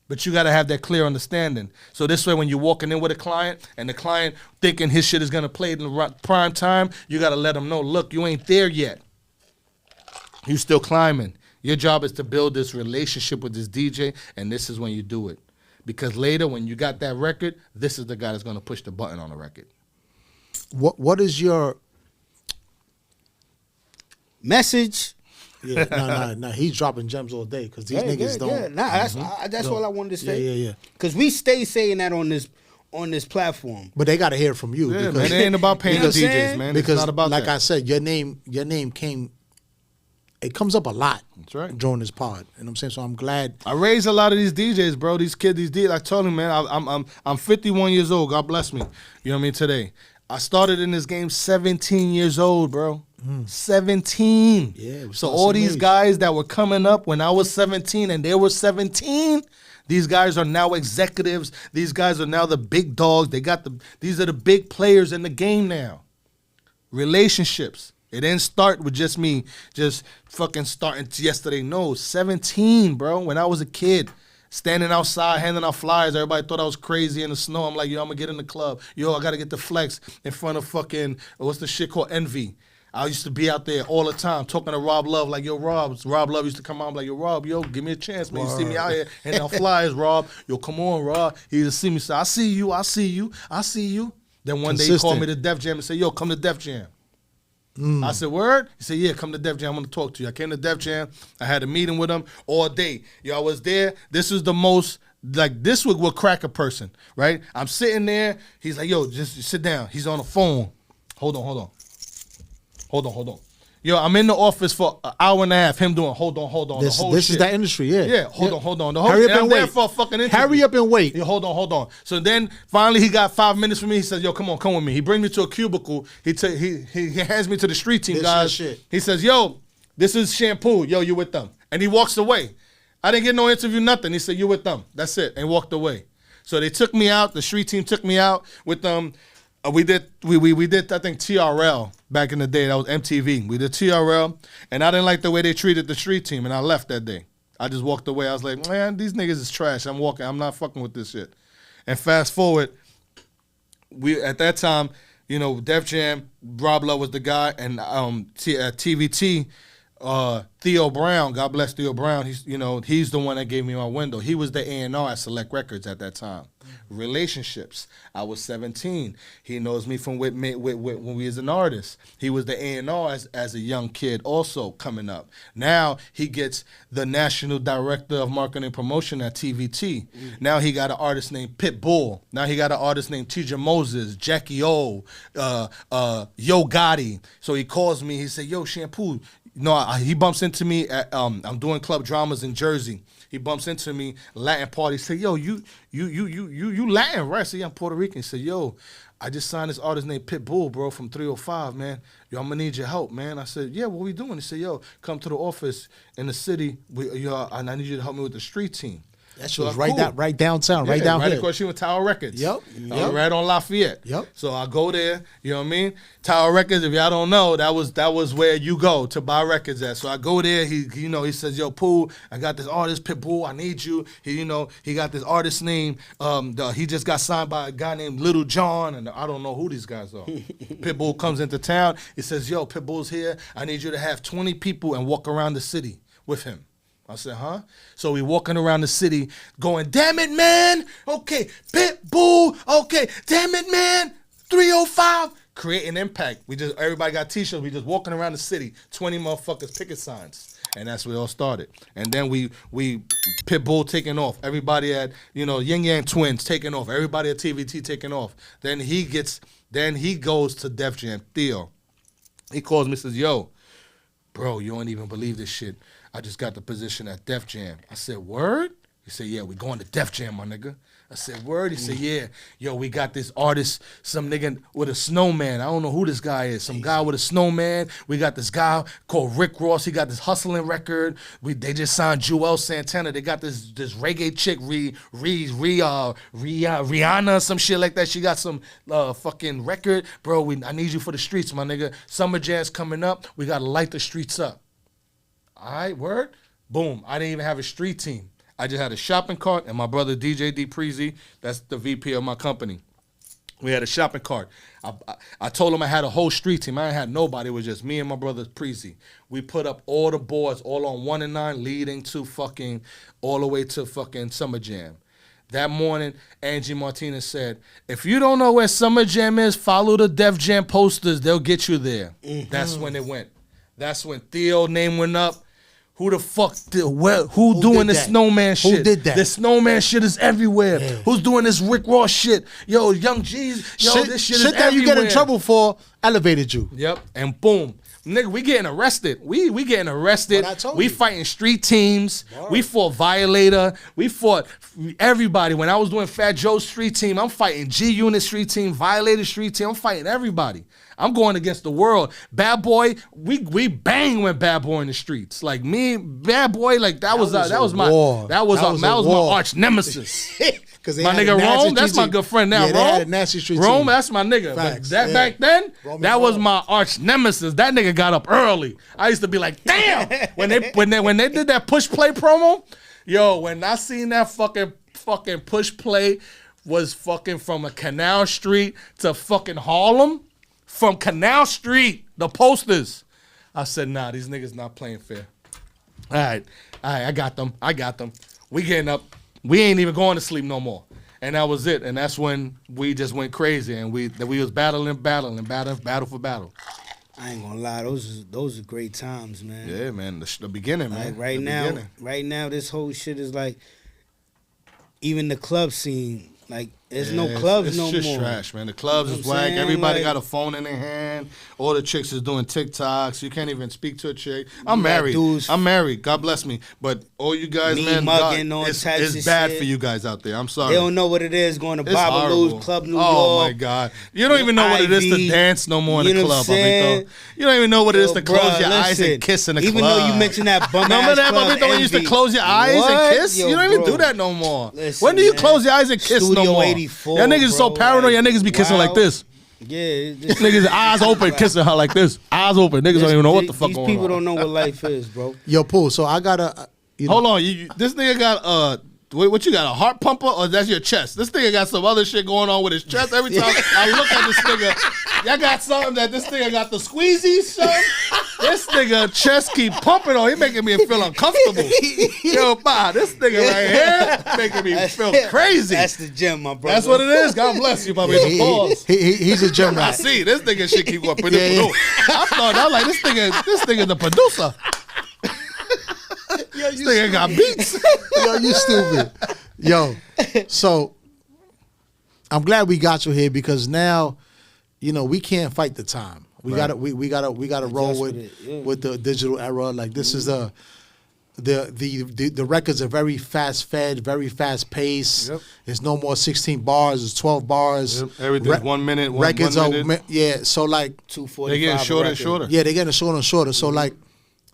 But you got to have that clear understanding. So this way when you're walking in with a client and the client thinking his shit is going to play in the prime time, you got to let them know, look, you ain't there yet. You still climbing. Your job is to build this relationship with this DJ, and this is when you do it. Because later, when you got that record, this is the guy that's going to push the button on the record. What is your message? Yeah, no. He's dropping gems all day because these niggas don't. Yeah. Nah, that's all I wanted to say. Yeah. Because we stay saying that on this platform. But they got to hear from you. Yeah, because man, it ain't about paying the DJs, man. Because it's not about like that. I said, your name came. It comes up a lot. That's right. During this pod, you know what I'm saying? So I'm glad. I raised a lot of these DJs, bro. These kids, these DJs. I told him, man, I'm 51 years old. God bless me. You know what I mean? Today, I started in this game 17 years old, bro. 17. Yeah. So all these guys that were coming up when I was 17 and they were 17, these guys are now executives. These guys are now the big dogs. These are the big players in the game now. Relationships. It didn't start with just me just fucking starting yesterday. No, 17, bro. When I was a kid, standing outside, handing out flyers, everybody thought I was crazy in the snow. I'm like, yo, I'm going to get in the club. Yo, I got to get the flex in front of fucking, what's the shit called, Envy. I used to be out there all the time talking to Rob Love like, yo, Rob Love used to come out. I'm like, yo, Rob, yo, give me a chance, man. You see me out here handing out flyers, Rob. Yo, come on, Rob. He used to see me say, I see you. Then one day he called me to Def Jam and said, yo, come to Def Jam. I said, word? He said, yeah, come to Def Jam. I want to talk to you. I came to Def Jam. I had a meeting with him all day. Yo, I was there. This is the most, like, this would crack a person, right? I'm sitting there. He's like, yo, just sit down. He's on the phone. Hold on. Yo, I'm in the office for an hour and a half. Him doing, hold on. This shit. is that industry, yeah. Yeah, hold on. Hurry up and there wait. for a fucking interview. Hurry up and wait. Yeah, hold on. So then finally he got 5 minutes for me. He says, yo, come with me. He brings me to a cubicle. He hands me to the street team This guys. your shit. He says, yo, this is Shampoo. Yo, you with them. And he walks away. I didn't get no interview, nothing. He said, you with them. That's it. And walked away. So they took me out. The street team took me out with them. We did I think TRL back in the day. That was MTV. We did TRL, and I didn't like the way they treated the street team, and I left that day. I just walked away. I was like, man, these niggas is trash. I'm walking. I'm not fucking with this shit. And fast forward, we at that time, you know, Def Jam, Rob Love was the guy, and TVT, Theo Brown, God bless Theo Brown. He's the one that gave me my window. He was the A&R at Select Records at that time. Relationships. I was 17. He knows me from when we was an artist. He was the A&R as a young kid also coming up. Now he gets the national director of marketing and promotion at TVT. Now he got an artist named Pitbull. Now he got an artist named TJ Moses, Jackie O, Yo Gotti. So he calls me. He said, "Yo, Shampoo." He bumps into me at I'm doing club dramas in Jersey. He bumps into me, Latin party. He said, "Yo, you Latin, right?" I said, "Yeah, I'm Puerto Rican." He said, "Yo, I just signed this artist named Pitbull, bro, from 305, man. Yo, I'm gonna need your help, man." I said, "Yeah, what we doing?" He said, "Yo, come to the office in the city. And I need you to help me with the street team." That shit was right downtown, right down right here. across here with Tower Records. Yep. Right on Lafayette. Yep. So I go there, you know what I mean? Tower Records, if y'all don't know, that was where you go to buy records at. So I go there, he says, "Yo, Pooh, I got this artist, Pitbull, I need you." He got this artist name, he just got signed by a guy named Little John, and I don't know who these guys are. Pitbull comes into town, he says, "Yo, Pitbull's here, I need you to have 20 people and walk around the city with him." I said, "Huh?" So we walking around the city going, "Damn it, man. Okay, Pitbull. Okay, damn it, man. 305. Creating impact. Everybody got t-shirts. We just walking around the city, 20 motherfuckers picket signs. And that's where it all started. And then we Pitbull taking off. Everybody at, Yin Yang Twins taking off. Everybody at TVT taking off. Then he goes to Def Jam. Theo. He calls me and says, "Yo, bro, you don't even believe this shit. I just got the position at Def Jam." I said, "Word?" He said, "Yeah, we going to Def Jam, my nigga." I said, "Word?" He said, "Yeah. Yo, we got this artist, some nigga with a snowman. I don't know who this guy is. Some guy with a snowman. We got this guy called Rick Ross. He got this hustling record. They just signed Joel Santana. They got this reggae chick, Rihanna, some shit like that. She got some fucking record. Bro, I need you for the streets, my nigga. Summer Jazz coming up. We got to light the streets up." All right, word? Boom. I didn't even have a street team. I just had a shopping cart and my brother DJ D. Preezy, that's the VP of my company. We had a shopping cart. I told him I had a whole street team. I ain't had nobody. It was just me and my brother Preezy. We put up all the boards, all on 1 and 9, leading to all the way to fucking Summer Jam. That morning, Angie Martinez said, "If you don't know where Summer Jam is, follow the Def Jam posters. They'll get you there." Mm-hmm. That's when it went. That's when Theo name went up. Who the fuck who doing this snowman shit? Who did that? The snowman shit is everywhere. Yeah. Who's doing this Rick Ross shit? Yo, Young G's, this shit is everywhere. Shit that you get in trouble for elevated you. Yep, and boom. Nigga, we getting arrested. We getting arrested. We fighting street teams. Word. We fought Violator. We fought everybody. When I was doing Fat Joe's street team, I'm fighting G-Unit street team, Violator street team. I'm fighting everybody. I'm going against the world. Bad Boy, we bang with Bad Boy in the streets. Like me, Bad Boy, like that was my arch nemesis. My nigga Rome, that's my good friend now. Rome, that's my nigga. Facts, but back then, that was my arch nemesis. That nigga got up early. I used to be like, damn. when they did that push play promo, yo, when I seen that fucking push play was fucking from a Canal Street to fucking Harlem, from Canal Street, the posters. I said, nah, these niggas not playing fair. All right, I got them. We getting up. We ain't even going to sleep no more. And that was it. And that's when we just went crazy and we was battle for battle. I ain't gonna lie, those are great times, man. Yeah, man. The beginning, man. Like right now, this whole shit is like, even the club scene, like, there's no clubs no more. It's just trash, man. The clubs is whack. Everybody got a phone in their hand. All the chicks is doing TikToks. You can't even speak to a chick. I'm married. God bless me. But all you guys, man, it's bad for you guys out there. I'm sorry. They don't know what it is going to Babalu's Club New York. Oh, my God. You don't even know what it is to dance no more in the club, Papito. You don't even know what it is to close your eyes and kiss in the club. Even though you mentioned that bum Remember that, Papito, when you used to close your eyes and kiss? You don't even do that no more. When do you close your eyes and kiss no more? Y'all niggas is so paranoid, y'all niggas be kissing like this. Yeah. Niggas eyes open, kissing her like this. Eyes open. Niggas don't even know what the fuck going on. These people don't know what life is, bro. Yo, Pooh, so I got a... Hold on. This nigga got... what you got, a heart pumper or that's your chest? This nigga got some other shit going on with his chest. Every time I look at this nigga, y'all got something that this nigga got the squeezies, son. This this nigga chest keep pumping on. He making me feel uncomfortable. Yo, ma, this nigga right here making me feel crazy. That's the gym, my brother. That's what it is. God bless you, Bobby. The pause. He's a gym rat. I see this nigga shit keep going. I was like, this nigga the producer. Yo, This nigga got beats. Yo, you stupid. Yo, so I'm glad we got you here because now, we can't fight the time. We gotta roll with the digital era. Like this is the records are very fast fed, very fast paced. Yep. It's no more 16 bars. It's 12 bars. Yep. Everything's 1 minute. Records 1 minute. Yeah. So like 2:45. They're getting shorter and shorter. Yeah, they're getting shorter and shorter. So like,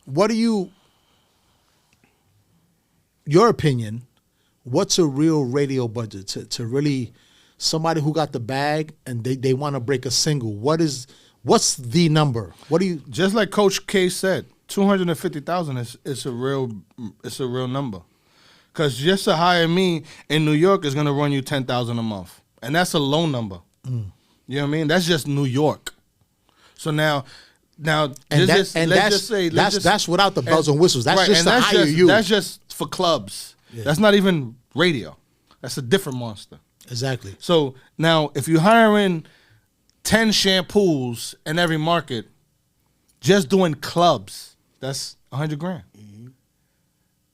what do you? Your opinion? What's a real radio budget to really somebody who got the bag and they want to break a single? What's the number? What do you? Just like Coach K said, 250,000 is a real number. Because just to hire me in New York is gonna run you 10,000 a month, and that's a low number. You know what I mean? That's just New York. So now, that's without the bells and whistles. That's just to hire you. That's just for clubs. Yeah. That's not even radio. That's a different monster. Exactly. So now, if you hire in 10 shampoos in every market, just doing clubs, that's 100 grand. Mm-hmm.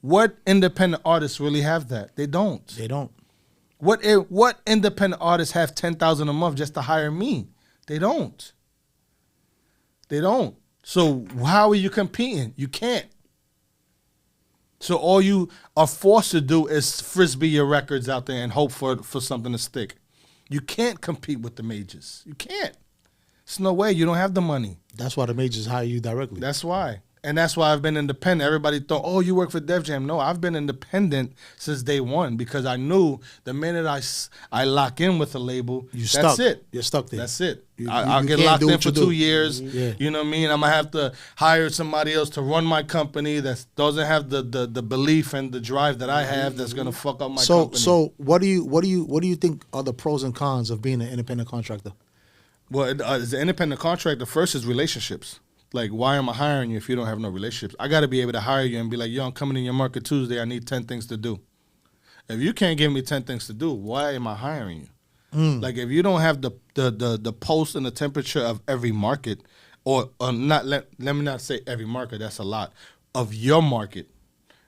What independent artists really have that? They don't. They don't. What independent artists have 10,000 a month just to hire me? They don't. They don't. So how are you competing? You can't. So all you are forced to do is frisbee your records out there and hope for something to stick. You can't compete with the majors. You can't. There's no way. You don't have the money. That's why the majors hire you directly. That's why. And that's why I've been independent. Everybody thought, oh, you work for Def Jam. No, I've been independent since day one because I knew the minute I lock in with a label, that's it. You're stuck there. That's it. I'll get locked in for 2 years. Yeah. You know what I mean? I'm going to have to hire somebody else to run my company that doesn't have the belief and the drive that I have that's going to fuck up my company. So what do you think are the pros and cons of being an independent contractor? Well, as an independent contractor, first is relationships. Like, why am I hiring you if you don't have no relationships? I got to be able to hire you and be like, yo, I'm coming in your market Tuesday. I need 10 things to do. If you can't give me 10 things to do, why am I hiring you? Like, if you don't have the pulse and the temperature of every market, or not, let me not say every market, that's a lot, of your market.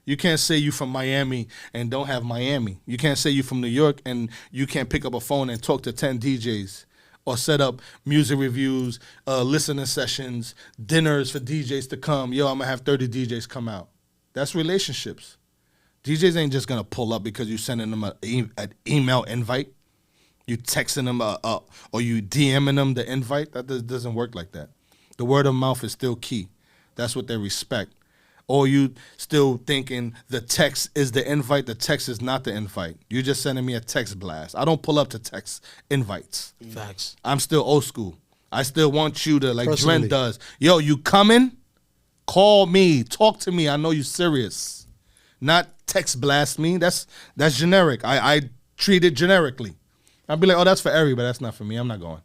You can't say you from Miami and don't have Miami. You can't say you from New York and you can't pick up a phone and talk to 10 DJs. Or set up music reviews, listening sessions, dinners for DJs to come. Yo, I'm going to have 30 DJs come out. That's relationships. DJs ain't just going to pull up because you sending them an email invite. You texting them or you DMing them the invite. That doesn't work like that. The word of mouth is still key. That's what they respect. Or you still thinking the text is the invite, the text is not the invite. You're just sending me a text blast. I don't pull up to text invites. Facts. I'm still old school. I still want you to, like Dren does. Yo, you coming? Call me. Talk to me. I know you serious. Not text blast me. That's generic. I treat it generically. I'll be like, oh, that's for everybody. That's not for me. I'm not going.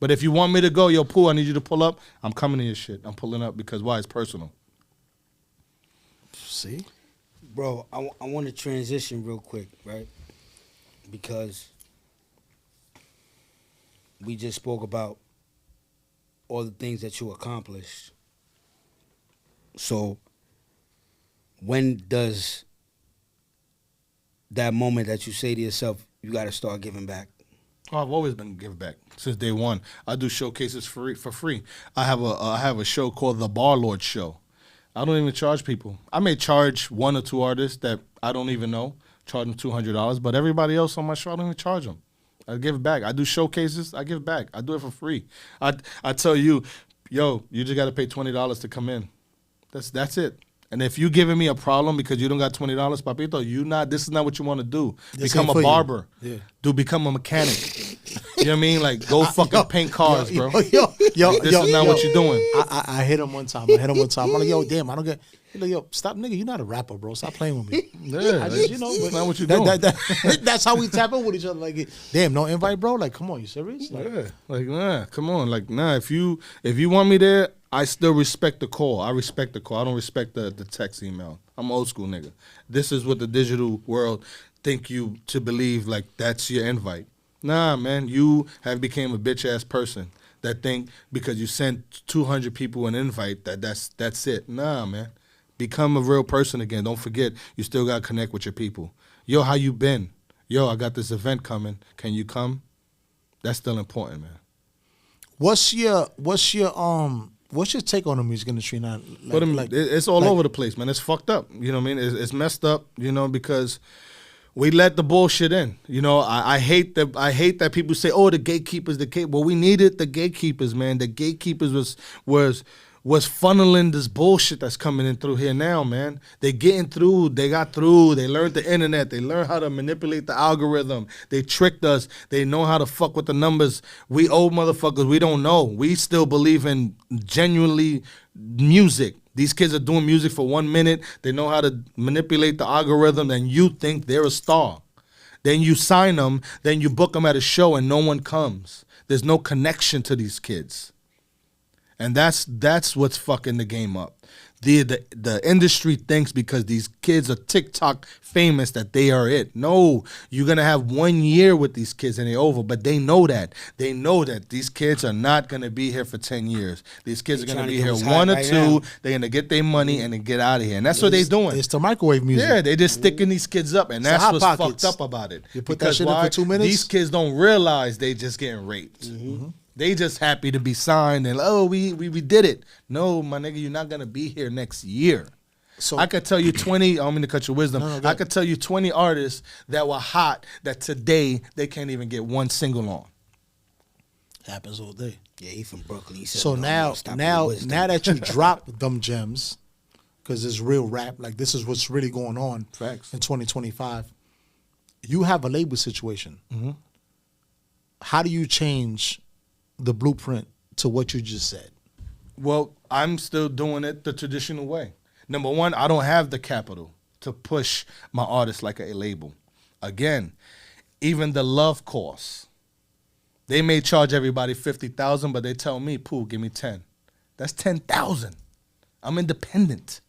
But if you want me to go, yo, Pooh, I need you to pull up. I'm coming to your shit. I'm pulling up because why? It's personal. See? Bro, I want to transition real quick, right? Because we just spoke about all the things that you accomplished. So when does that moment that you say to yourself, you got to start giving back? Oh, I've always been giving back since day one. I do showcases for free. I have a show called The Bar Lord Show. I don't even charge people. I may charge 1 or 2 artists that I don't even know, charge them $200, but everybody else on my show, I don't even charge them. I give back. I do showcases, I give back. I do it for free. I tell you, yo, you just got to pay $20 to come in. That's it. And if you giving me a problem because you don't got $20, papito, this is not what you want to do. Become a barber. Yeah. Become a mechanic. You know what I mean? Like, go fucking paint cars, bro. This is not what you're doing. I hit him one time. I'm like, yo, damn, I don't get. He's like, yo, stop, nigga. You're not a rapper, bro. Stop playing with me. Yeah, I just, you know, that's but not what you're doing. That's how we tap in with each other. Like, damn, no invite, bro. Like, come on, you serious? Like, Yeah, like nah, come on, like nah. If you want me there, I still respect the call. I respect the call. I don't respect the text email. I'm old school nigga. This is what the digital world think you to believe, like that's your invite. Nah, man, you have became a bitch ass person that think because you sent 200 people an invite that's it. Nah, man. Become a real person again. Don't forget, you still got to connect with your people. Yo, how you been? Yo, I got this event coming. Can you come? That's still important, man. what's your take on the music industry now? Like, It's all over the place, man. It's fucked up. You know what I mean? It's messed up, you know, because we let the bullshit in. You know, I hate that people say, oh, the gatekeepers, well, we needed the gatekeepers, man. The gatekeepers was funneling this bullshit that's coming in through here now, man. They got through, they learned the internet, they learned how to manipulate the algorithm, they tricked us, they know how to fuck with the numbers. We old motherfuckers, we don't know. We still believe in genuinely music. These kids are doing music for 1 minute, they know how to manipulate the algorithm, and you think they're a star. Then you sign them, then you book them at a show and no one comes. There's no connection to these kids. And that's what's fucking the game up. The industry thinks because these kids are TikTok famous that they are it. No, you're going to have 1 year with these kids and they're over. But they know that. They know that these kids are not going to be here for 10 years. These kids are going to be here 1 or 2. Now. They're going to get their money and then get out of here. And that's what they're doing. It's the microwave music. Yeah, they're just sticking these kids up. And that's what's fucked up about it. You put that shit in for 2 minutes? These kids don't realize they just getting raped. Mm-hmm. They just happy to be signed and, oh, we did it. No, my nigga, you're not going to be here next year. So I could tell you 20, I don't mean to cut your wisdom. No, I could tell you 20 artists that were hot that today they can't even get one single on. Happens all day. Yeah, he from Brooklyn. He said, so now that you drop them gems, because it's real rap, like this is what's really going on. Facts. In 2025, you have a label situation. Mm-hmm. How do you change the blueprint to what you just said? Well, I'm still doing it the traditional way. Number one, I don't have the capital to push my artists like a label. Again, even the love course, they may charge everybody $50,000, but they tell me, Pooh, give me 10. That's 10,000. I'm independent.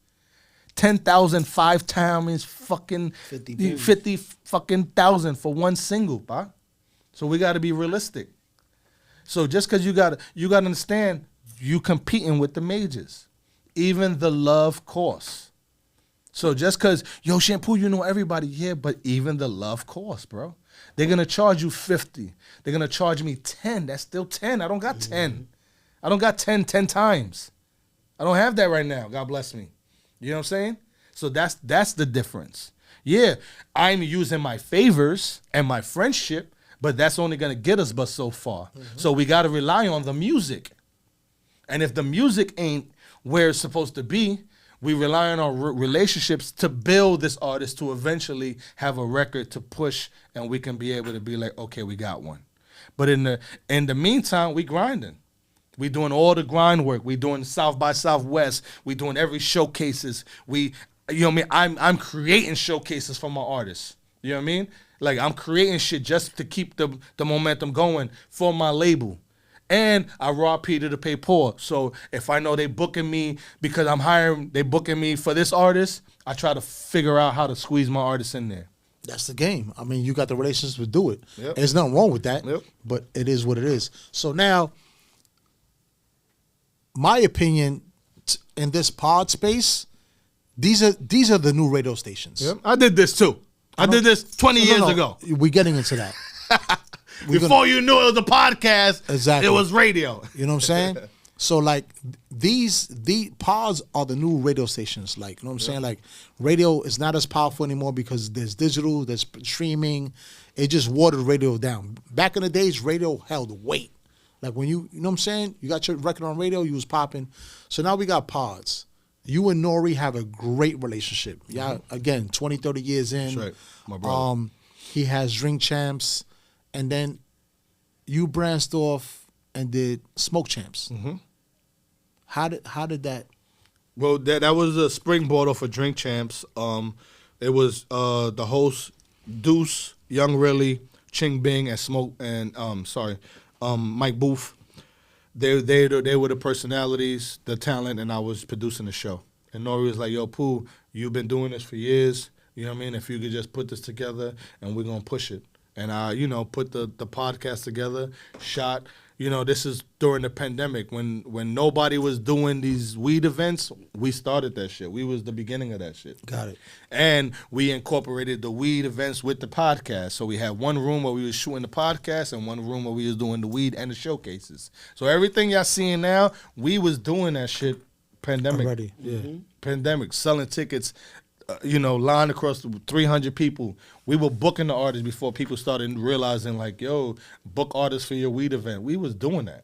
10,000 5 times fucking 50 fucking thousand for one single, bah. So we got to be realistic. So just because you got to understand, you competing with the majors, even the love course. So just because, yo, Shampoo, you know everybody, yeah, but even the love course, bro. They're going to charge you 50. They're going to charge me 10. That's still 10. I don't got 10. I don't got 10 times. I don't have that right now. God bless me. You know what I'm saying? So that's the difference. Yeah, I'm using my favors and my friendship, but that's only going to get us but so far. Mm-hmm. So we got to rely on the music. And if the music ain't where it's supposed to be, we rely on our relationships to build this artist to eventually have a record to push, and we can be able to be like, okay, we got one. But in the meantime, we grinding. We doing all the grind work. We doing South by Southwest. We doing every showcases. You know what I mean? I'm creating showcases for my artists. You know what I mean? Like, I'm creating shit just to keep the momentum going for my label. And I rob Peter to pay Paul. So if I know they booking me because they booking me for this artist, I try to figure out how to squeeze my artists in there. That's the game. I mean, you got the relationships to do it. Yep. There's nothing wrong with that, yep. But it is what it is. So now, my opinion in this pod space, these are the new radio stations. Yep. I did this too. I did this 20 years ago. We're getting into that. Before you knew it was a podcast, exactly. It was radio. You know what I'm saying? So like the pods are the new radio stations. Like, you know what I'm saying? Like, radio is not as powerful anymore because there's digital, there's streaming. It just watered radio down. Back in the days, radio held weight. Like when you know what I'm saying? You got your record on radio, you was popping. So now we got pods. You and Nori have a great relationship. Yeah, again, 20, 30 years in. That's right. My brother. He has Drink Champs, and then you branched off and did Smoke Champs. Mm-hmm. How did that Well, that was a springboard off of Drink Champs. It was the host Deuce, Young Rilly, Ching Bing, and Smoke, and Mike Booth. They were the personalities, the talent, and I was producing the show. And Nori was like, "Yo, Pooh, you've been doing this for years. You know what I mean? If you could just put this together, and we're gonna push it." And I, put the podcast together, shot. This is during the pandemic when nobody was doing these weed events. We started that shit. We was the beginning of that shit. Got it. And we incorporated the weed events with the podcast. So we had one room where we was shooting the podcast and one room where we was doing the weed and the showcases. So everything y'all seeing now, we was doing that shit pandemic. Already, yeah. Pandemic, selling tickets, line across 300 people. We were booking the artists before people started realizing, like, yo, book artists for your weed event. We was doing that.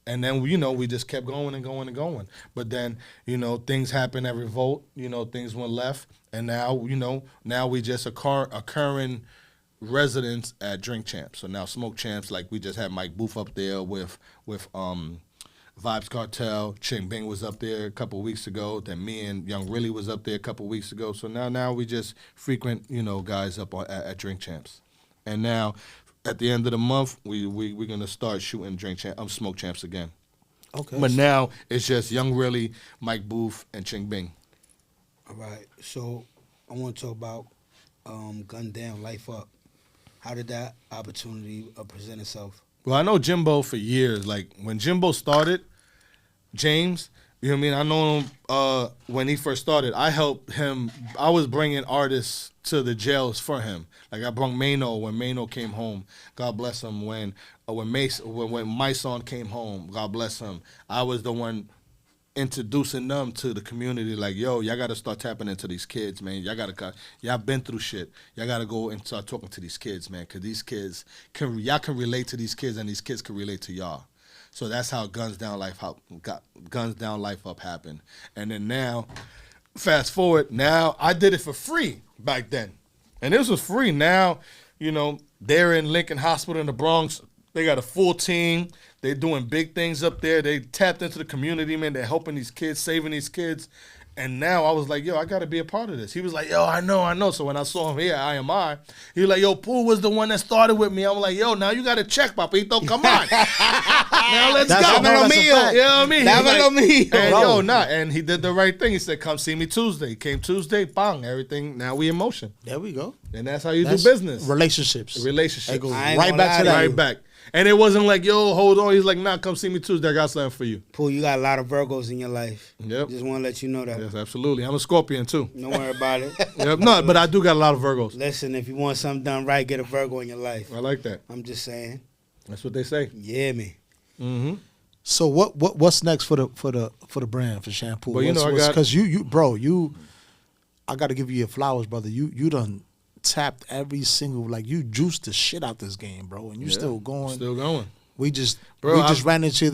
And then, we just kept going and going and going. But then, things happened at Revolt. Things went left. And now, now we just occurring residents at Drink Champs. So now Smoke Champs, like we just had Mike Booth up there with Vibes Cartel. Ching Bing was up there a couple of weeks ago. Then me and Young Rilly was up there a couple of weeks ago. So now we just frequent, guys up at Drink Champs. And now at the end of the month, we're gonna start shooting Smoke Champs again. Okay. But now it's just Young Rilly, Mike Booth, and Ching Bing. All right. So I want to talk about Gun Down, Life Up. How did that opportunity present itself? Well, I know Jimbo for years. Like, when Jimbo started, James, you know what I mean? I know him when he first started. I helped him. I was bringing artists to the jails for him. Like, I brought Mano when Mano came home. God bless him. When Myson came home, God bless him. I was the one introducing them to the community. Like, yo, y'all got to start tapping into these kids, man. Y'all been through shit. Y'all got to go and start talking to these kids, man, because these kids, y'all can relate to these kids, and these kids can relate to y'all. So that's how Guns Down Life Up happened. And then now, fast forward, now I did it for free back then. And this was free. Now, they're in Lincoln Hospital in the Bronx. They got a full team. They're doing big things up there. They tapped into the community, man. They're helping these kids, saving these kids. And now I was like, yo, I got to be a part of this. He was like, yo, I know. So when I saw him here at IMI, he was like, yo, Pooh was the one that started with me. I'm like, yo, now you got to check, Papito. Come on. Now let's go. Dámelo mío. You know what I mean? Dámelo mío. And and he did the right thing. He said, come see me Tuesday. He came Tuesday, bang, everything. Now we in motion. There we go. And that's how you do business. Relationships. It goes right back to that. Right back. And it wasn't like, yo, hold on. He's like, nah, come see me Tuesday. I got something for you. Pooh, you got a lot of Virgos in your life. Yep. Just want to let you know that. Yes, absolutely. I'm a Scorpion, too. Don't worry about it. Yep. No, but I do got a lot of Virgos. Listen, if you want something done right, get a Virgo in your life. I like that. I'm just saying. That's what they say. Yeah, man. Mm-hmm. So what's next for the brand, for Shampoo? Well, because I got to give you your flowers, brother. You done tapped every single, like, you juiced the shit out this game, bro, and you still going. Still going. We just ran into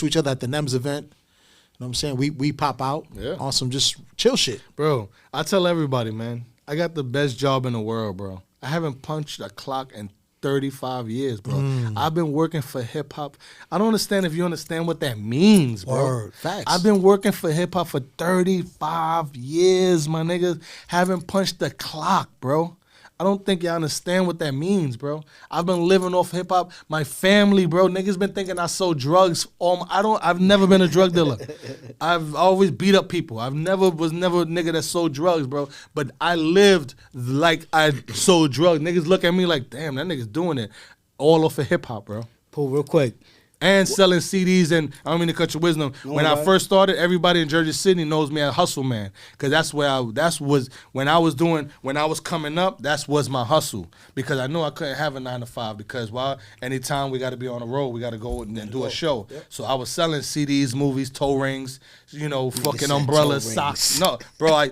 each other at the NEMS event. You know what I'm saying? We pop out on some just chill shit. Bro, I tell everybody, man, I got the best job in the world, bro. I haven't punched a clock in 35 years, bro. I've been working for hip hop. I don't understand if you understand what that means, bro. Word. Facts. I've been working for hip hop for 35 years, my niggas. Haven't punched the clock, bro. I don't think y'all understand what that means, bro. I've been living off hip hop. My family, bro, niggas been thinking I sold drugs. I've never been a drug dealer. I've always beat up people. Was never a nigga that sold drugs, bro. But I lived like I sold drugs. Niggas look at me like, damn, that nigga's doing it. All off of hip hop, bro. Pooh, real quick. And selling CDs, and I don't mean to cut your wisdom. When I first started, everybody in Jersey City knows me as Hustle Man, because when I was coming up, that was my hustle, because I knew I couldn't have a 9 to 5, because anytime we got to be on the road, we got to go and do a show. Yep. So I was selling CDs, movies, toe rings, fucking umbrellas, socks. No, bro,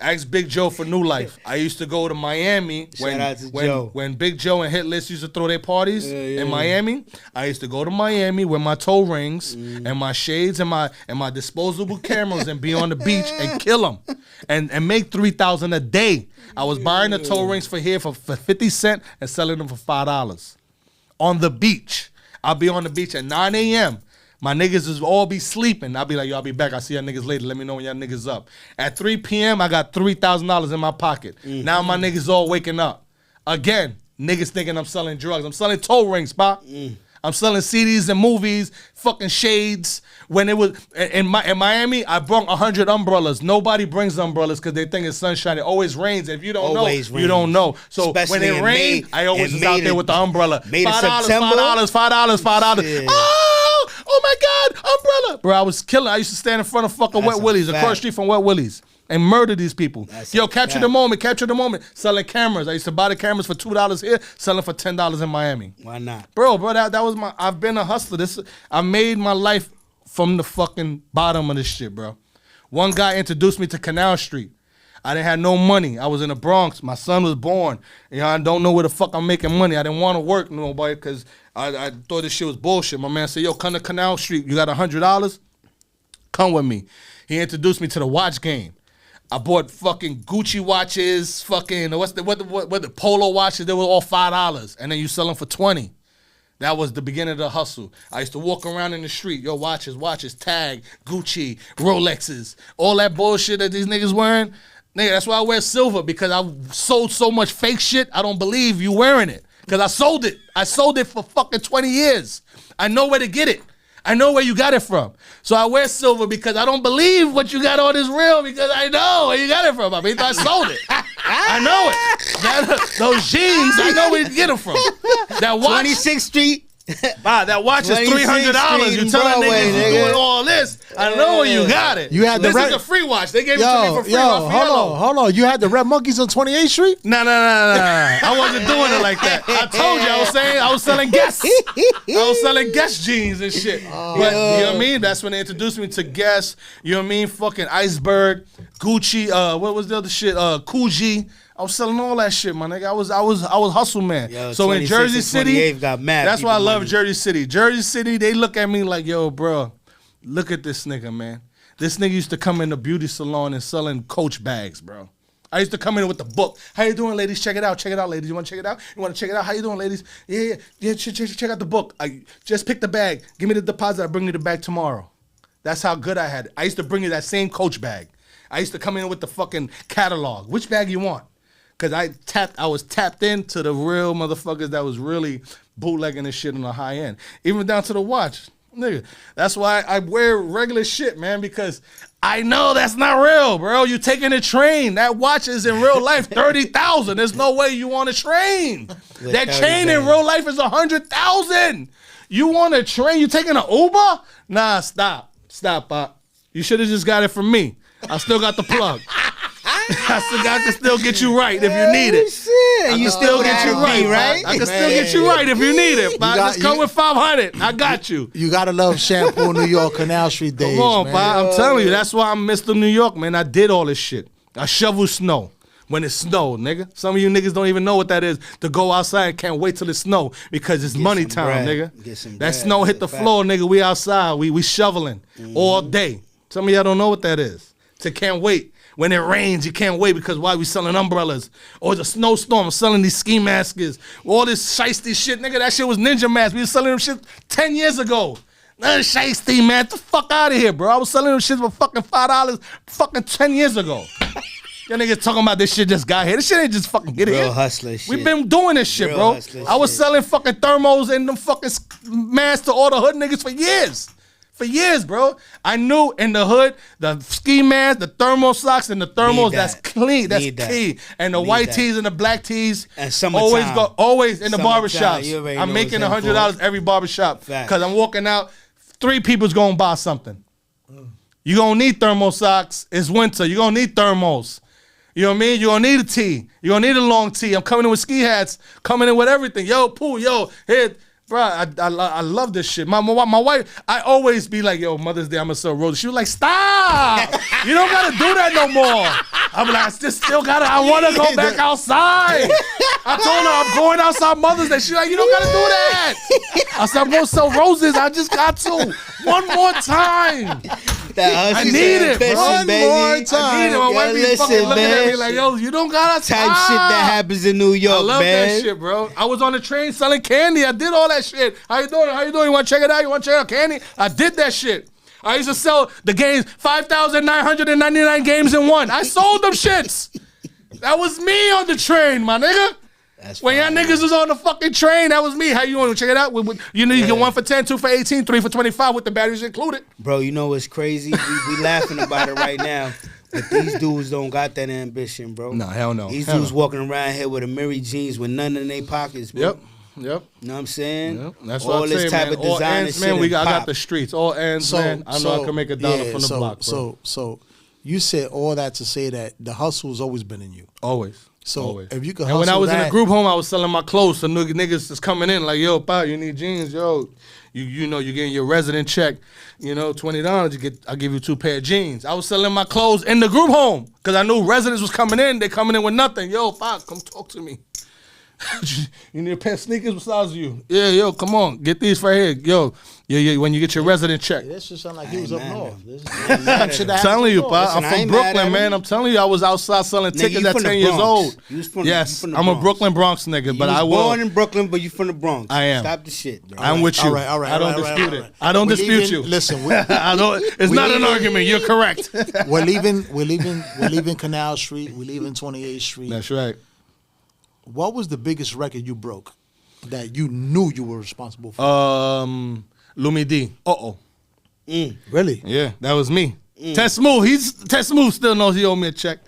ask Big Joe for New Life. I used to go to Miami when Big Joe and Hit List used to throw their parties in Miami. I used to go to Miami with my toe rings and my shades and my disposable cameras and be on the beach and kill them and make $3,000 a day. I was buying the toe rings for 50 cents and selling them for $5 on the beach. I'll be on the beach at 9 a.m. My niggas is all be sleeping. I'll be like, yo, I'll be back. I'll see y'all niggas later. Let me know when y'all niggas up. At 3 p.m., I got $3,000 in my pocket. Now my niggas all waking up. Again, niggas thinking I'm selling drugs. I'm selling toe rings, pa. I'm selling CDs and movies, fucking shades. When it was in Miami, I brought 100 umbrellas. Nobody brings umbrellas because they think it's sunshine. It always rains. If you don't know, you don't know. So especially when it rained, I always was out there with the umbrella. $5, September? $5. Oh my God, umbrella. Bro, I was killing. I used to stand in front of fucking Wet Willie's, across the street from Wet Willie's, and murder these people. Yo, capture the moment. Selling cameras. I used to buy the cameras for $2 here, selling for $10 in Miami. Why not? Bro, that was I've been a hustler. I made my life from the fucking bottom of this shit, bro. One guy introduced me to Canal Street. I didn't have no money. I was in the Bronx. My son was born. You know, I don't know where the fuck I'm making money. I didn't want to work nobody because I thought this shit was bullshit. My man said, yo, come to Canal Street. You got $100? Come with me. He introduced me to the watch game. I bought fucking Gucci watches, fucking what the polo watches. They were all $5, and then you sell them for $20. That was the beginning of the hustle. I used to walk around in the street, yo, watches, Tag, Gucci, Rolexes, all that bullshit that these niggas wearing. Nigga, that's why I wear silver, because I sold so much fake shit. I don't believe you wearing it, because I sold it. I sold it for fucking 20 years. I know where to get it. I know where you got it from. So I wear silver because I don't believe what you got on is real, because I know where you got it from. I mean, I sold it. I know it. Those jeans, I know where you get them from. That watch, 26th Street. Wow, that watch is $300. You tell that nigga you doing all this. I know where you got it. You had this is a free watch. They gave it to me for free. Hold on. You had the Red Monkeys on 28th Street? No. I wasn't doing it like that. I told you, I was selling Guess. I was selling Guess jeans and shit. But you know what I mean? That's when they introduced me to Guess. You know what I mean? Fucking Iceberg, Gucci. What was the other shit? Coogee. I was selling all that shit, my nigga. I was hustle man. Yo, so in Jersey City, got mad. That's why I love Jersey City. Jersey City, they look at me like, yo, bro, look at this nigga, man. This nigga used to come in the beauty salon and selling Coach bags, bro. I used to come in with the book. How you doing, ladies? Check it out, ladies. You want to check it out? You want to check it out? How you doing, ladies? Yeah. Check out the book. I just pick the bag. Give me the deposit. I'll bring you the bag tomorrow. That's how good I had it. I used to bring you that same Coach bag. I used to come in with the fucking catalog. Which bag you want? Cause I was tapped into the real motherfuckers that was really bootlegging this shit on the high end. Even down to the watch. Nigga. That's why I wear regular shit, man, because I know that's not real, bro. You taking a train. That watch is in real life $30,000. There's no way you want a train. That chain in real life is $100,000. You want a train? You taking an Uber? Nah, stop, Pop. You should have just got it from me. I still got the plug. I can still get you right if you need it. Shit. You still get you right? I can still get you right if you need it. Just come with 500. I got you. You gotta love Shampoo New York Canal Street days. Come on, man. I'm telling you, that's why I'm Mr. New York, man. I did all this shit. I shovel snow when it snowed, nigga. Some of you niggas don't even know what that is. To go outside and can't wait till it snow because it's money time, nigga. That snow hit the floor, nigga. We outside. We shoveling all day. Some of y'all don't know what that is. So can't wait. When it rains, you can't wait because why we selling umbrellas? Or it's a snowstorm, I'm selling these ski masks. All this shiesty shit, nigga, that shit was ninja masks. We was selling them shit 10 years ago. None shiesty, man. Get the fuck out of here, bro. I was selling them shit for fucking $5 fucking 10 years ago. Y'all niggas talking about this shit just got here. This shit ain't just fucking get here. Real hustler shit. We've been doing this shit, bro. I was selling fucking thermos and them fucking masks to all the hood niggas for years. For years, bro. I knew in the hood, the ski mask, the thermal socks, and the thermals, that's clean. That's key. And the white tees and the black tees. And summertime. Always in the barbershops. I'm making $100 every barbershop. Because I'm walking out, 3 people's going to buy something. You're going to need thermal socks. It's winter. You're going to need thermals. You know what I mean? You're going to need a tee. You're going to need a long tee. I'm coming in with ski hats. Coming in with everything. Yo, Pooh, yo, here. Bro, I love this shit. My wife, I always be like, yo, Mother's Day, I'm going to sell roses. She was like, stop. You don't got to do that no more. I'm like, I still got to, I want to go back outside. I told her I'm going outside Mother's Day. She's like, you don't got to do that. I said, I'm going to sell roses. I just got to. One more time. That I hustle need it, ambition, bro. One baby. more time. I need it. My Yo, wife be listen, fucking looking at man. me like, yo, you don't gotta Type shit that happens in New York, I love man. that shit, bro. I was on the train selling candy. I did all that shit. How you doing? How you doing? You want to check it out? You want to check out candy? I did that shit. I used to sell the games, 5,999 games in one. I sold them shits. That was me on the train, my nigga. That's When y'all fine, niggas was on the fucking train, that was me. How you want to check it out? You know you get 1 for 10, 2 for 18, 3 for 25 with the batteries included. Bro, you know what's crazy? We laughing about it right now. But these dudes don't got that ambition, bro. No, hell no. These Hell dudes no. walking around here with a Mary jeans with none in their pockets, bro. Yep. You know what I'm saying? Yep. That's all what I'm this saying, type man. of All designer ends, shit. man. and I got pop. the streets. All ends, man. I know I can make a dollar from the block, bro. So you said all that to say that the hustle has always been in you. Always. So Always. if you could And when I hustle was in a that- group home, I was selling my clothes. So niggas is coming in like, yo, pa, you need jeans, yo. You know, you're getting your resident check, you know, $20. I'll give you 2 pair of jeans. I was selling my clothes in the group home because I knew residents was coming in. They coming in with nothing. Yo, pa, come talk to me. You need a pair of sneakers? What size are you? Yeah, yo, come on. Get these right here. Yo, when you get your resident check. This just sound like he was I up ain't mad north. at This I'm mad at him. I'm telling you, pa. Listen, I'm I from ain't mad at Brooklyn, him. man. I'm telling you, I was outside selling Nigga, tickets you at from the 10 years Bronx. old. You was from- Yes, you from the I'm a Bronx. Brooklyn Bronx nigga, You but was I will. born in Brooklyn, but you from the Bronx. I am. Stop the shit, bro. I'm with you. All right. I don't dispute it. I don't We're dispute leaving- you. Listen, I don't. It's we not an leaving- argument. You're correct. we're leaving Canal Street. We're leaving 28th Street. That's right. What was the biggest record you broke that you knew you were responsible for? Lumi D. Really? Yeah, that was me. Ted Smooth still knows he owed me a check.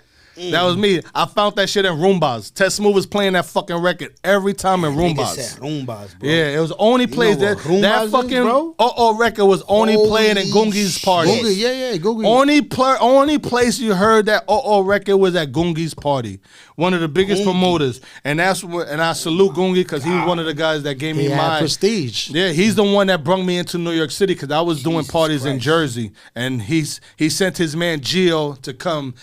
That was me. I found that shit in Roombas. Ted Smooth was playing that fucking record every time in Nigga Roombas. said Roombas, bro. Yeah, it was only plays know what that Roombas is, fucking bro? record was only playing at Holy Gungi's shit. party. Google, yeah, Google. Only place you heard that record was at Gungi's party. One of the biggest promoters, and that's what. And I salute Gungi because he was one of the guys that gave me He had my prestige. Yeah, he's the one that brought me into New York City because I was doing Jesus parties in Christ. Jersey, and he sent his man Gio to come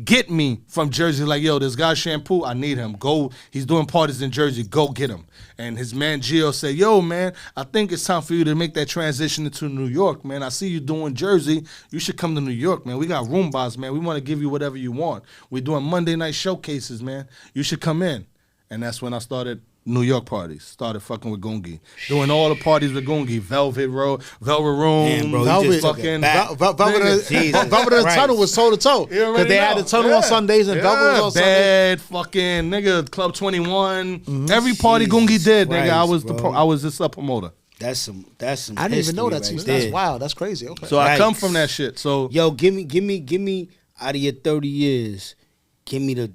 get me from Jersey. Like, yo, this guy Shampoo, I need him. Go, he's doing parties in Jersey. Go get him. And his man Gio said, yo, man, I think it's time for you to make that transition into New York, man. I see you doing Jersey. You should come to New York, man. We got Roombas, man. We want to give you whatever you want. We're doing Monday night showcases, man. You should come in. And that's when I started New York parties. Started fucking with Gungi. Doing all the parties with Gungi. Velvet Room. Damn, bro, you Velvet- just took it fucking- back. Velvet Jesus of the Christ. Tunnel was toe to toe You already because they had know. the tunnel on Sundays and Velvet was on Sundays. Bad fucking nigga, Club 21. Every party Jesus Gungi did, nigga. I Christ, was bro. I was just a promoter. That's some. I didn't even know that. history Right right that's there. wild. That's crazy. Okay. So I come Yikes. from that shit. So Yo, give me out of your 30 years, give me the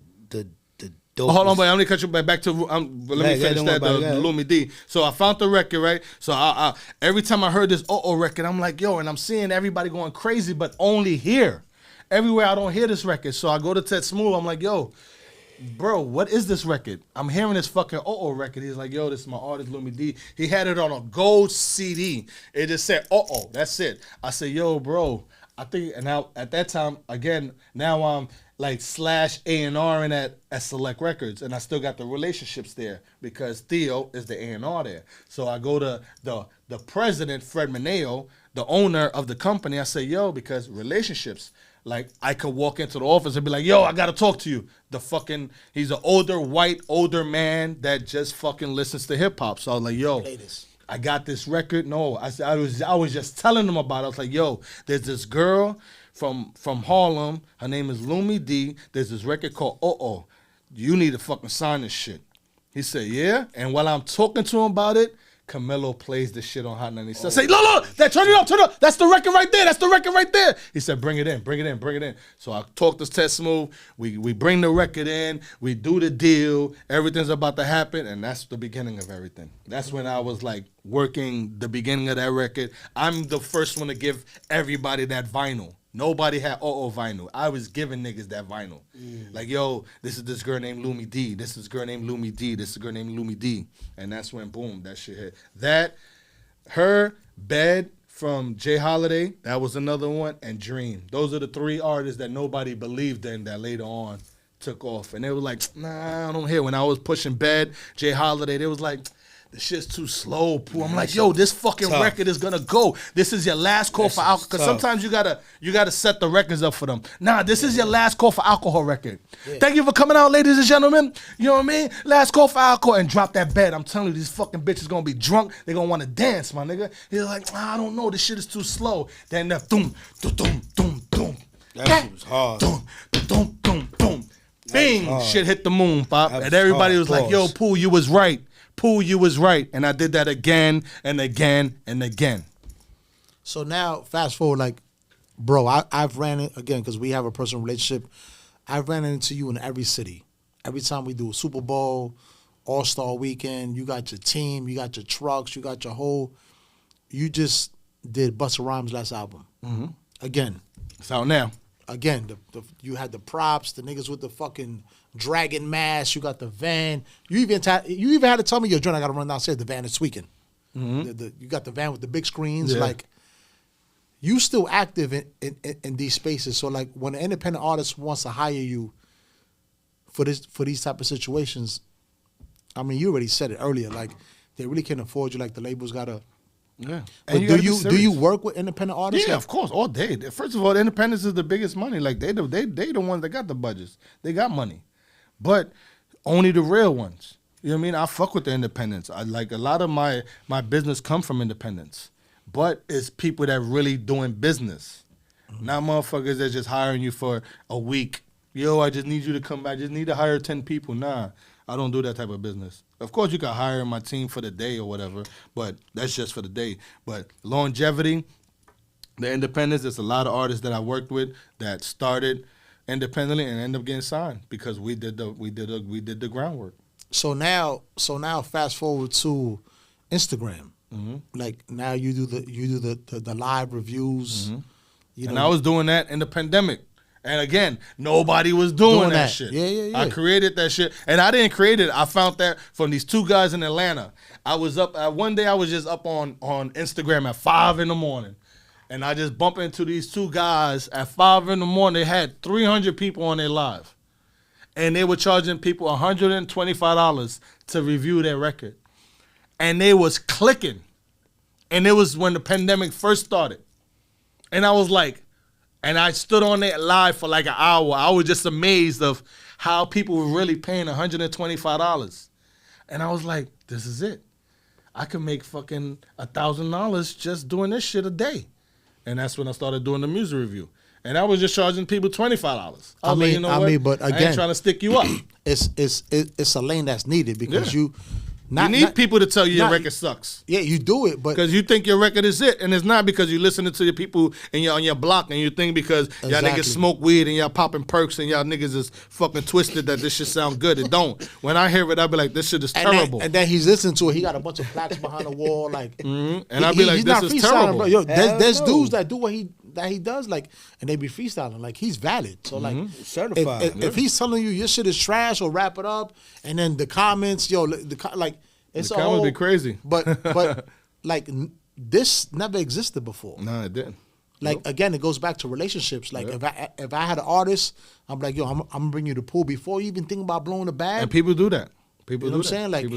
dope. hold on, but I'm gonna cut you back to. Let me finish don't that. worry The about it. Lumi D. So I found the record, right? So I every time I heard this record, I'm like, yo, and I'm seeing everybody going crazy, but only here. Everywhere I don't hear this record. So I go to Ted Smooth. I'm like, yo, bro, what is this record? I'm hearing this fucking record. He's like, yo, this is my artist, Lumi D. He had it on a gold CD. It just said, that's it. I said, yo, bro, I think, and now at that time, again, now I'm like /A&R in at Select Records, and I still got the relationships there because Theo is the A&R there. So I go to the president, Fred Mineo, the owner of the company. I say, yo, because relationships. Like, I could walk into the office and be like, yo, I got to talk to you. He's an older man that just fucking listens to hip hop. So I was like, yo, I got this record. No, I was just telling them about it. I was like, yo, there's this girl from Harlem. Her name is Lumi D. There's this record called You need to fucking sign this shit. He said, yeah. And while I'm talking to him about it, Camilo plays the shit on Hot 97. I say, look, turn it up. That's the record right there. He said, bring it in. So I talked to Ted Smooth. We bring the record in. We do the deal. Everything's about to happen. And that's the beginning of everything. That's when I was like working the beginning of that record. I'm the first one to give everybody that vinyl. Nobody had vinyl. I was giving niggas that vinyl. Like, yo, this is this girl named Lumi D. This is this girl named Lumi D. This is a girl named Lumi D. And that's when, boom, that shit hit. That, her, Bed from Jay Holiday, that was another one, and Dream. Those are the 3 artists that nobody believed in that later on took off. And they were like, nah, I don't hear. When I was pushing Bed, Jay Holiday, they was like, the shit's too slow, Pooh. I'm like, yo, this fucking record is gonna go. This is your last call for alcohol. Because sometimes you gotta set the records up for them. Nah, this is your last call for alcohol record. Yeah. Thank you for coming out, ladies and gentlemen. You know what I mean? Last call for alcohol, and drop that bed. I'm telling you, these fucking bitches gonna be drunk. They gonna want to dance, my nigga. They're like, I don't know, this shit is too slow. Then the doom, doom, doom, doom. That shit was hard. Doom, doom, doom, doom. Bing, shit hit the moon, Pop. And everybody was like, yo, Pooh, you was right. Pooh, you was right. And I did that again and again and again. So now, fast forward, like, bro, I've ran it, again, because we have a personal relationship, I've ran into you in every city. Every time we do a Super Bowl, All-Star Weekend, you got your team, you got your trucks, you got your whole, you just did Busta Rhymes' last album. Mm-hmm. Again. It's out now. Again, you had the props, the niggas with the fucking dragon mask, you got the van. You even had to tell me, yo, John, I got to run downstairs. The van is tweaking. Mm-hmm. You got the van with the big screens. Yeah. Like, you still active in these spaces. So, like, when an independent artist wants to hire you for these type of situations, I mean, you already said it earlier. Like, they really can't afford you. Like, the labels got to... Yeah. But do you work with independent artists? Yeah, of course, all day. First of all, the independents is the biggest money. Like they the ones that got the budgets. They got money, but only the real ones. You know what I mean? I fuck with the independents. I like a lot of my business come from independents, but it's people that really doing business, not motherfuckers that just hiring you for a week. Yo, I just need you to come back. I just need to hire 10 people. Nah, I don't do that type of business. Of course, you can hire my team for the day or whatever, but that's just for the day. But longevity, the independence, there's a lot of artists that I worked with that started independently and ended up getting signed because we did the groundwork. So now, fast forward to Instagram. Mm-hmm. Like now, you do the live reviews. Mm-hmm. You know, and I was doing that in the pandemic. And again, nobody was doing that shit. Yeah. I created that shit. And I didn't create it. I found that from these two guys in Atlanta. I was up, one day I was just up on Instagram at 5 in the morning. And I just bumped into these two guys at 5 in the morning. They had 300 people on their live. And they were charging people $125 to review their record. And they was clicking. And it was when the pandemic first started. And I was like, and I stood on that live for like an hour. I was just amazed of how people were really paying $125. And I was like, this is it. I could make fucking $1,000 just doing this shit a day. And that's when I started doing the music review. And I was just charging people $25. I mean, but again, I ain't trying to stick you up. It's a lane that's needed because you need people to tell you your record sucks. Yeah, you do it, but because you think your record is it, and it's not because you're listening to your people and you're on your block, and you think because y'all niggas smoke weed and y'all popping perks and y'all niggas is fucking twisted that this shit sound good. It don't. When I hear it, I be like, this shit is terrible. And then he's listening to it. He got a bunch of plaques behind the wall, like, and I be like, this is terrible. Bro. Yo, there's dudes that do what he does, like, and they be freestyling. Like, he's valid. So like, certified. If he's telling you your shit is trash or wrap it up, and then the comments, yo, like. It's all be crazy, but like this never existed before. No, it didn't. Like again, it goes back to relationships. Like if I had an artist, I'm like, yo, I'm gonna bring you the pool before you even think about blowing the bag. And people do that. People you know do what I'm saying? Like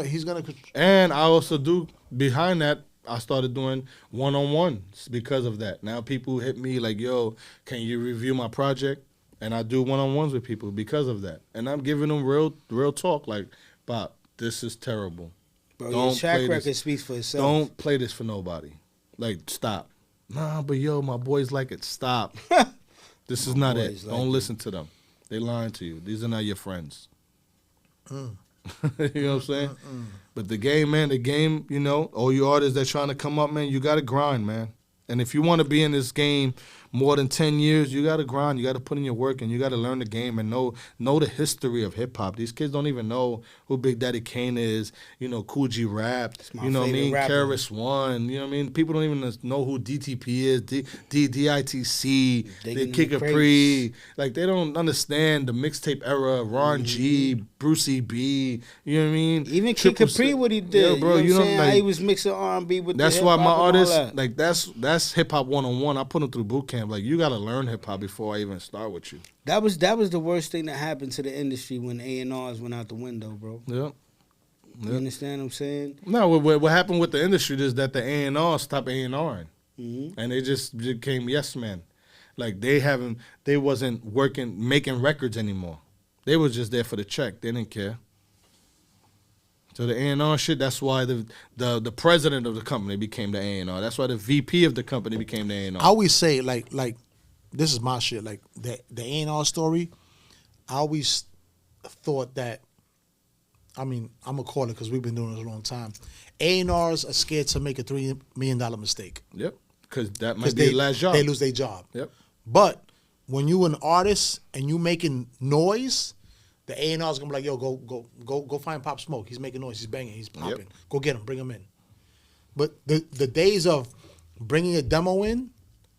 he's gonna. And I also do behind that. I started doing one-on-ones because of that. Now people hit me like, yo, can you review my project? And I do one-on-ones with people because of that. And I'm giving them real talk. Like, Bob, this is terrible. Bro, your track record speaks for itself. Don't play this for nobody. Like, stop. Nah, but yo, my boys like it. Stop. This is not it. Don't listen to them. They lying to you. These are not your friends. You know what I'm saying? But the game, you know, all you artists that trying to come up, man, you got to grind, man. And if you want to be in this game more than 10 years, you got to grind. You got to put in your work, and you got to learn the game and know the history of hip-hop. These kids don't even know who Big Daddy Kane is, you know, Cool G Rap, you know what I mean, KRS One, you know what I mean? People don't even know who DTP is, DITC, they Kid Capri. Like, they don't understand the mixtape era, Ron G, Brucey B, you know what I mean? Even Kid Capri, what he did, bro, you know what I'm saying? Like, how he was mixing R&B with that's why my artists, like, that's hip-hop 101. I put them through boot camp. Like, you got to learn hip-hop before I even start with you. That was the worst thing that happened to the industry when A&Rs went out the window, bro. Yeah. You understand what I'm saying? No, what happened with the industry is that the A&R stopped A&Ring. And they just became yes men. Like they wasn't making records anymore. They was just there for the check. They didn't care. So the A&R shit, that's why the president of the company became the A&R. That's why the VP of the company became the A&R. I always say, like this is my shit. Like the A&R story, I always thought that, I mean, I'm going to call it because we've been doing this a long time. A&Rs are scared to make a $3 million mistake. Yep, because that might be their last job. They lose their job. Yep. But when you an artist and you making noise, the A&R's going to be like, yo, go find Pop Smoke. He's making noise. He's banging. He's popping. Yep. Go get him. Bring him in. But the days of bringing a demo in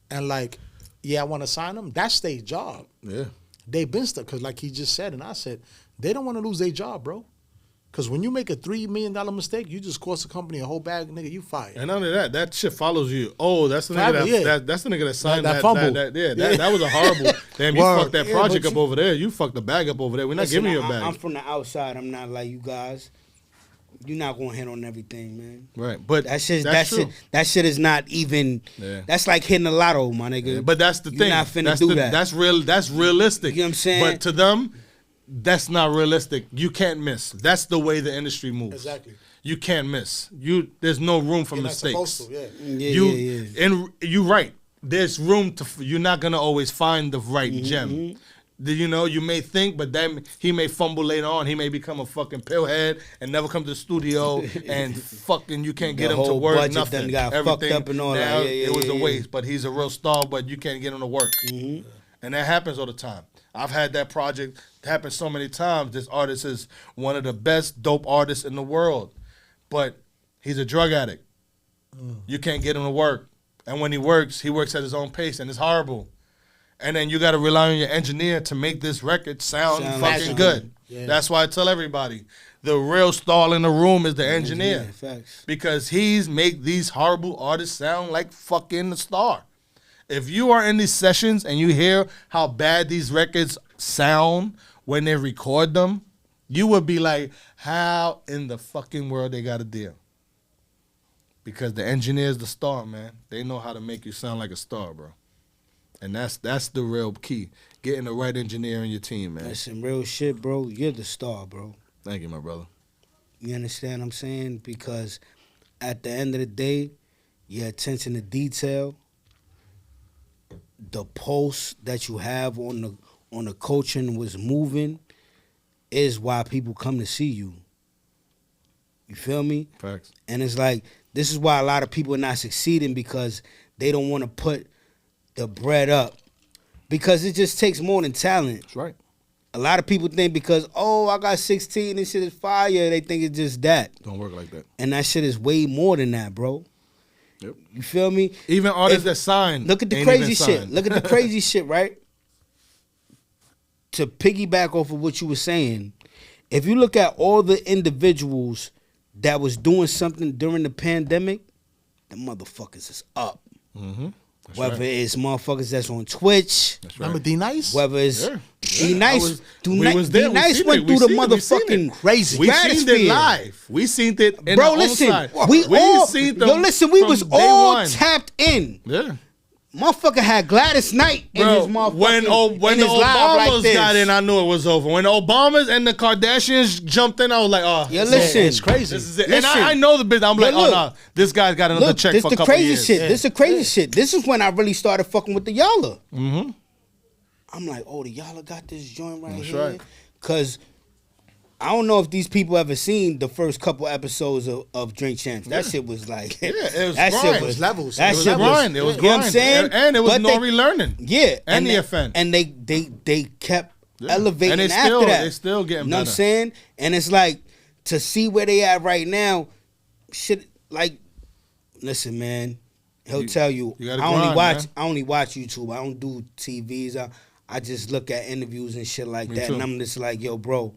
and like, yeah, I want to sign him, that's their job. Yeah. They've been stuck because like he just said and I said, they don't want to lose their job, bro. Because when you make a $3 million mistake, you just cost the company a whole bag, nigga, you fired. And none of that shit follows you. Oh, that's the Forever, nigga that's the nigga that signed that fumble. That was a horrible. Damn, you fucked that project up over there. You fucked the bag up over there. We're not giving you a bag. I'm from the outside. I'm not like you guys. You're not gonna hit on everything, man. Right, but that shit is not even. Yeah. That's like hitting the lotto, my nigga. Yeah, but that's the thing. You're not finna do that. That's real. That's realistic. You know what I'm saying? But to them, that's not realistic. You can't miss. That's the way the industry moves. Exactly. You can't miss. There's no room for mistakes. Not supposed to, And you're right. There's room you're not gonna always find the right gem. You may think, but then he may fumble later on. He may become a fucking pillhead and never come to the studio and fucking you can't get him to work. Nothing. Got fucked up and all that. It was a waste. But he's a real star. But you can't get him to work. And that happens all the time. I've had that project happen so many times. This artist is one of the best dope artists in the world, but he's a drug addict. You can't get him to work. And when he works at his own pace, and it's horrible. And then you got to rely on your engineer to make this record sound fucking good. Yeah. That's why I tell everybody, the real star in the room is the engineer. Facts. Because he's make these horrible artists sound like fucking the star. If you are in these sessions and you hear how bad these records sound when they record them, you would be like, how in the fucking world they got a deal? Because the engineer's the star, man. They know how to make you sound like a star, bro. And that's the real key. Getting the right engineer in your team, man. That's some real shit, bro. You're the star, bro. Thank you, my brother. You understand what I'm saying? Because at the end of the day, your attention to detail, the pulse that you have on the coaching was moving is why people come to see you. You feel me? Facts. And it's like, this is why a lot of people are not succeeding because they don't want to put the bread up. Because it just takes more than talent. That's right. A lot of people think because, I got 16, this shit is fire, they think it's just that. Don't work like that. And that shit is way more than that, bro. Yep. You feel me? Even artists that sign. Look at the crazy shit. Look at the crazy shit, right? To piggyback off of what you were saying, if you look at all the individuals that was doing something during the pandemic, the motherfuckers is up. Mm-hmm. Whether it's motherfuckers that's on Twitch. That's right. Remember D-Nice? Whether it's D-Nice. D-Nice went through the motherfucking crazy. We seen it live. We seen it in Bro, the listen. side. We all, seen them we was all one. tapped in. Yeah. Motherfucker had Gladys Knight in his motherfucking when the Obamas got in, I knew it was over. When the Obamas and the Kardashians jumped in, I was like, oh, listen, it's crazy. This is it. And I know the business. I'm like, oh no, this guy's got another check for a couple years. Shit. This is the crazy shit. This is when I really started fucking with the Yalla. Mm-hmm. I'm like, the Yalla got this joint right That's here. right. Cause I don't know if these people ever seen the first couple episodes of Drink Champs. That shit was like, it was that grind. shit was levels. That it was shit grind. It was you know what I'm grind. saying? And it was Nori learning. Yeah, and the offense. And they kept elevating and after that. They still getting you know better. What I'm saying? And it's like to see where they at right now. Shit, like, listen, man. He'll tell you. I only watch YouTube. I don't do TVs. I just look at interviews and shit like that. Too. And I'm just like, yo, bro.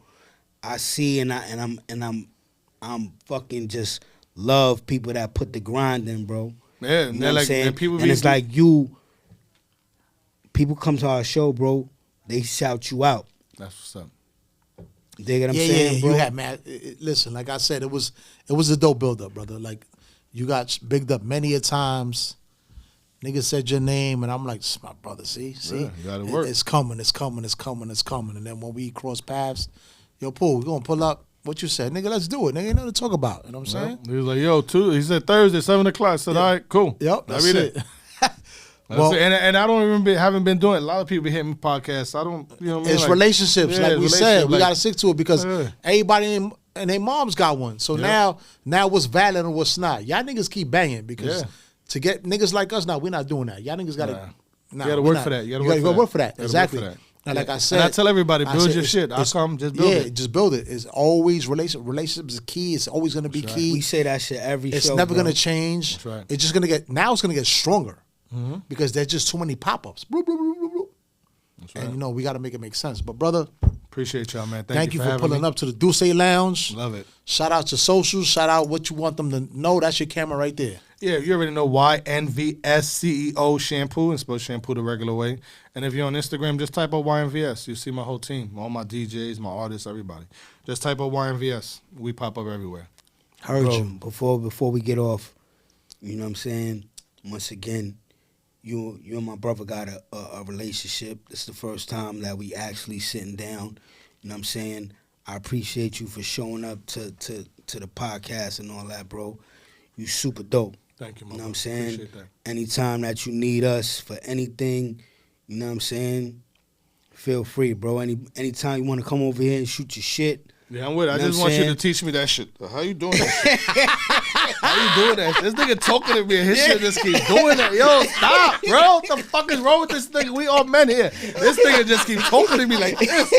I see and I'm fucking just love people that put the grind in, bro. Yeah, you know what I'm saying? And it's like people come to our show, bro. They shout you out. That's what's up. Dig what I'm saying, bro? You had man. Listen, like I said, it was a dope build up, brother. Like you got bigged up many a times. Nigga said your name, and I'm like, this is my brother. See, you gotta work. It's coming. And then when we cross paths, yo, Paul, we gonna pull up. What you said, nigga? Let's do it, nigga. Ain't nothing to talk about. You know what I'm saying? He was like, yo, he said Thursday, 7 o'clock. I said, all right, cool. Yep, that's it. Well, and I don't even haven't been doing it. A lot of people hit me podcasts. I don't, you know what I mean? It's like, relationships, like we said. We got to stick to it because everybody and their moms got one. So now what's valid and what's not. Y'all niggas keep banging because to get niggas like us, now we're not doing that. Y'all niggas got to. You got to work for that. You got to work for that. Exactly. And like I said, and I tell everybody, build your shit. I'll come, just build it. Yeah, just build it. It's always relationships is key. It's always going to be key. We say that shit every show. It's never going to change. That's right. It's just going to get it's going to get stronger because there's just too many pop-ups. And you know we got to make it make sense. But brother, appreciate y'all, man. Thank you for pulling up to the Duce Lounge. Love it. Shout out to socials. Shout out what you want them to know. That's your camera right there. Yeah, you already know YNVSCEO shampoo and spell shampoo the regular way. And if you're on Instagram, just type out YNVS. You see my whole team, all my DJs, my artists, everybody. Just type out YNVS. We pop up everywhere. Heard you. Before we get off, you know what I'm saying? Once again, you and my brother got a relationship. It's the first time that we actually sitting down. You know what I'm saying? I appreciate you for showing up to the podcast and all that, bro. You super dope. Thank you, my You know what I'm brother. saying? Appreciate that. Anytime that you need us for anything, you know what I'm saying? Feel free, bro. Anytime you want to come over here and shoot your shit. Yeah, I'm with it. I You know just what want I'm you saying? to teach me that shit. How you doing that shit? How you doing that shit? This nigga talking to me and his shit just keeps doing that. Yo, stop, bro. What the fuck is wrong with this nigga? We all men here. This nigga just keeps talking to me like this.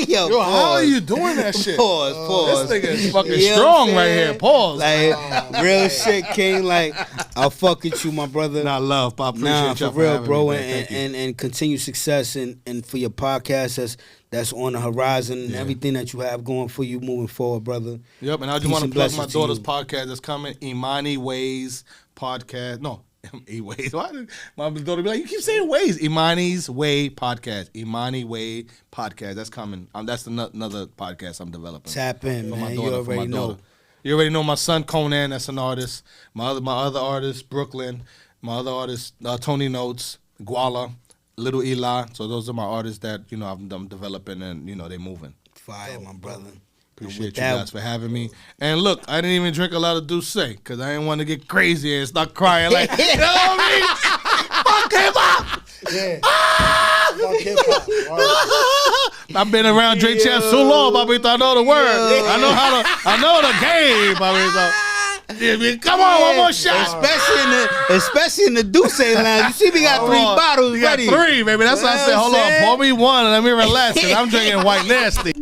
Yo, How are you doing that shit? Pause. This nigga is fucking You know what strong I'm right saying? here. Pause. Like, real shit, King. Like, I'll fuck with you, my brother. Nah, love, Pop. Appreciate Nah, y'all for real, having bro. me, man. Thank you. And continue success and for your podcast that's on the horizon and everything that you have going for you moving forward, brother. Yep, and I just Peace want to and plug my blessings to daughter's you. podcast that's coming, Imani Ways podcast. No, E-Ways. Why did my daughter be like, you keep saying Ways? Imani's Way podcast. Imani Way podcast. That's coming. That's another podcast I'm developing. Tap in, for man. my You daughter, for my already know. daughter. You already know my son Conan, that's an artist. My other artist, Brooklyn. My other artist, Tony Notes, Guala, Little Eli. So those are my artists that, you know, I'm developing and, you know, they moving. Fire, my brother. Appreciate you guys for having me. And look, I didn't even drink a lot of Douce because I didn't want to get crazy and start crying like, you know what I mean? Fuck hip hop. Yeah. Fuck hip hop. I've been around Drake Champs so long, Bobby. I know the word. I know the game, Bobby. So, yeah, come on, one more shot. Especially in the Duce Lounge. You see, we got 3 bottles You got ready. 3, baby. That's what I said. Hold on, pour me one and let me relax because I'm drinking White Nasty.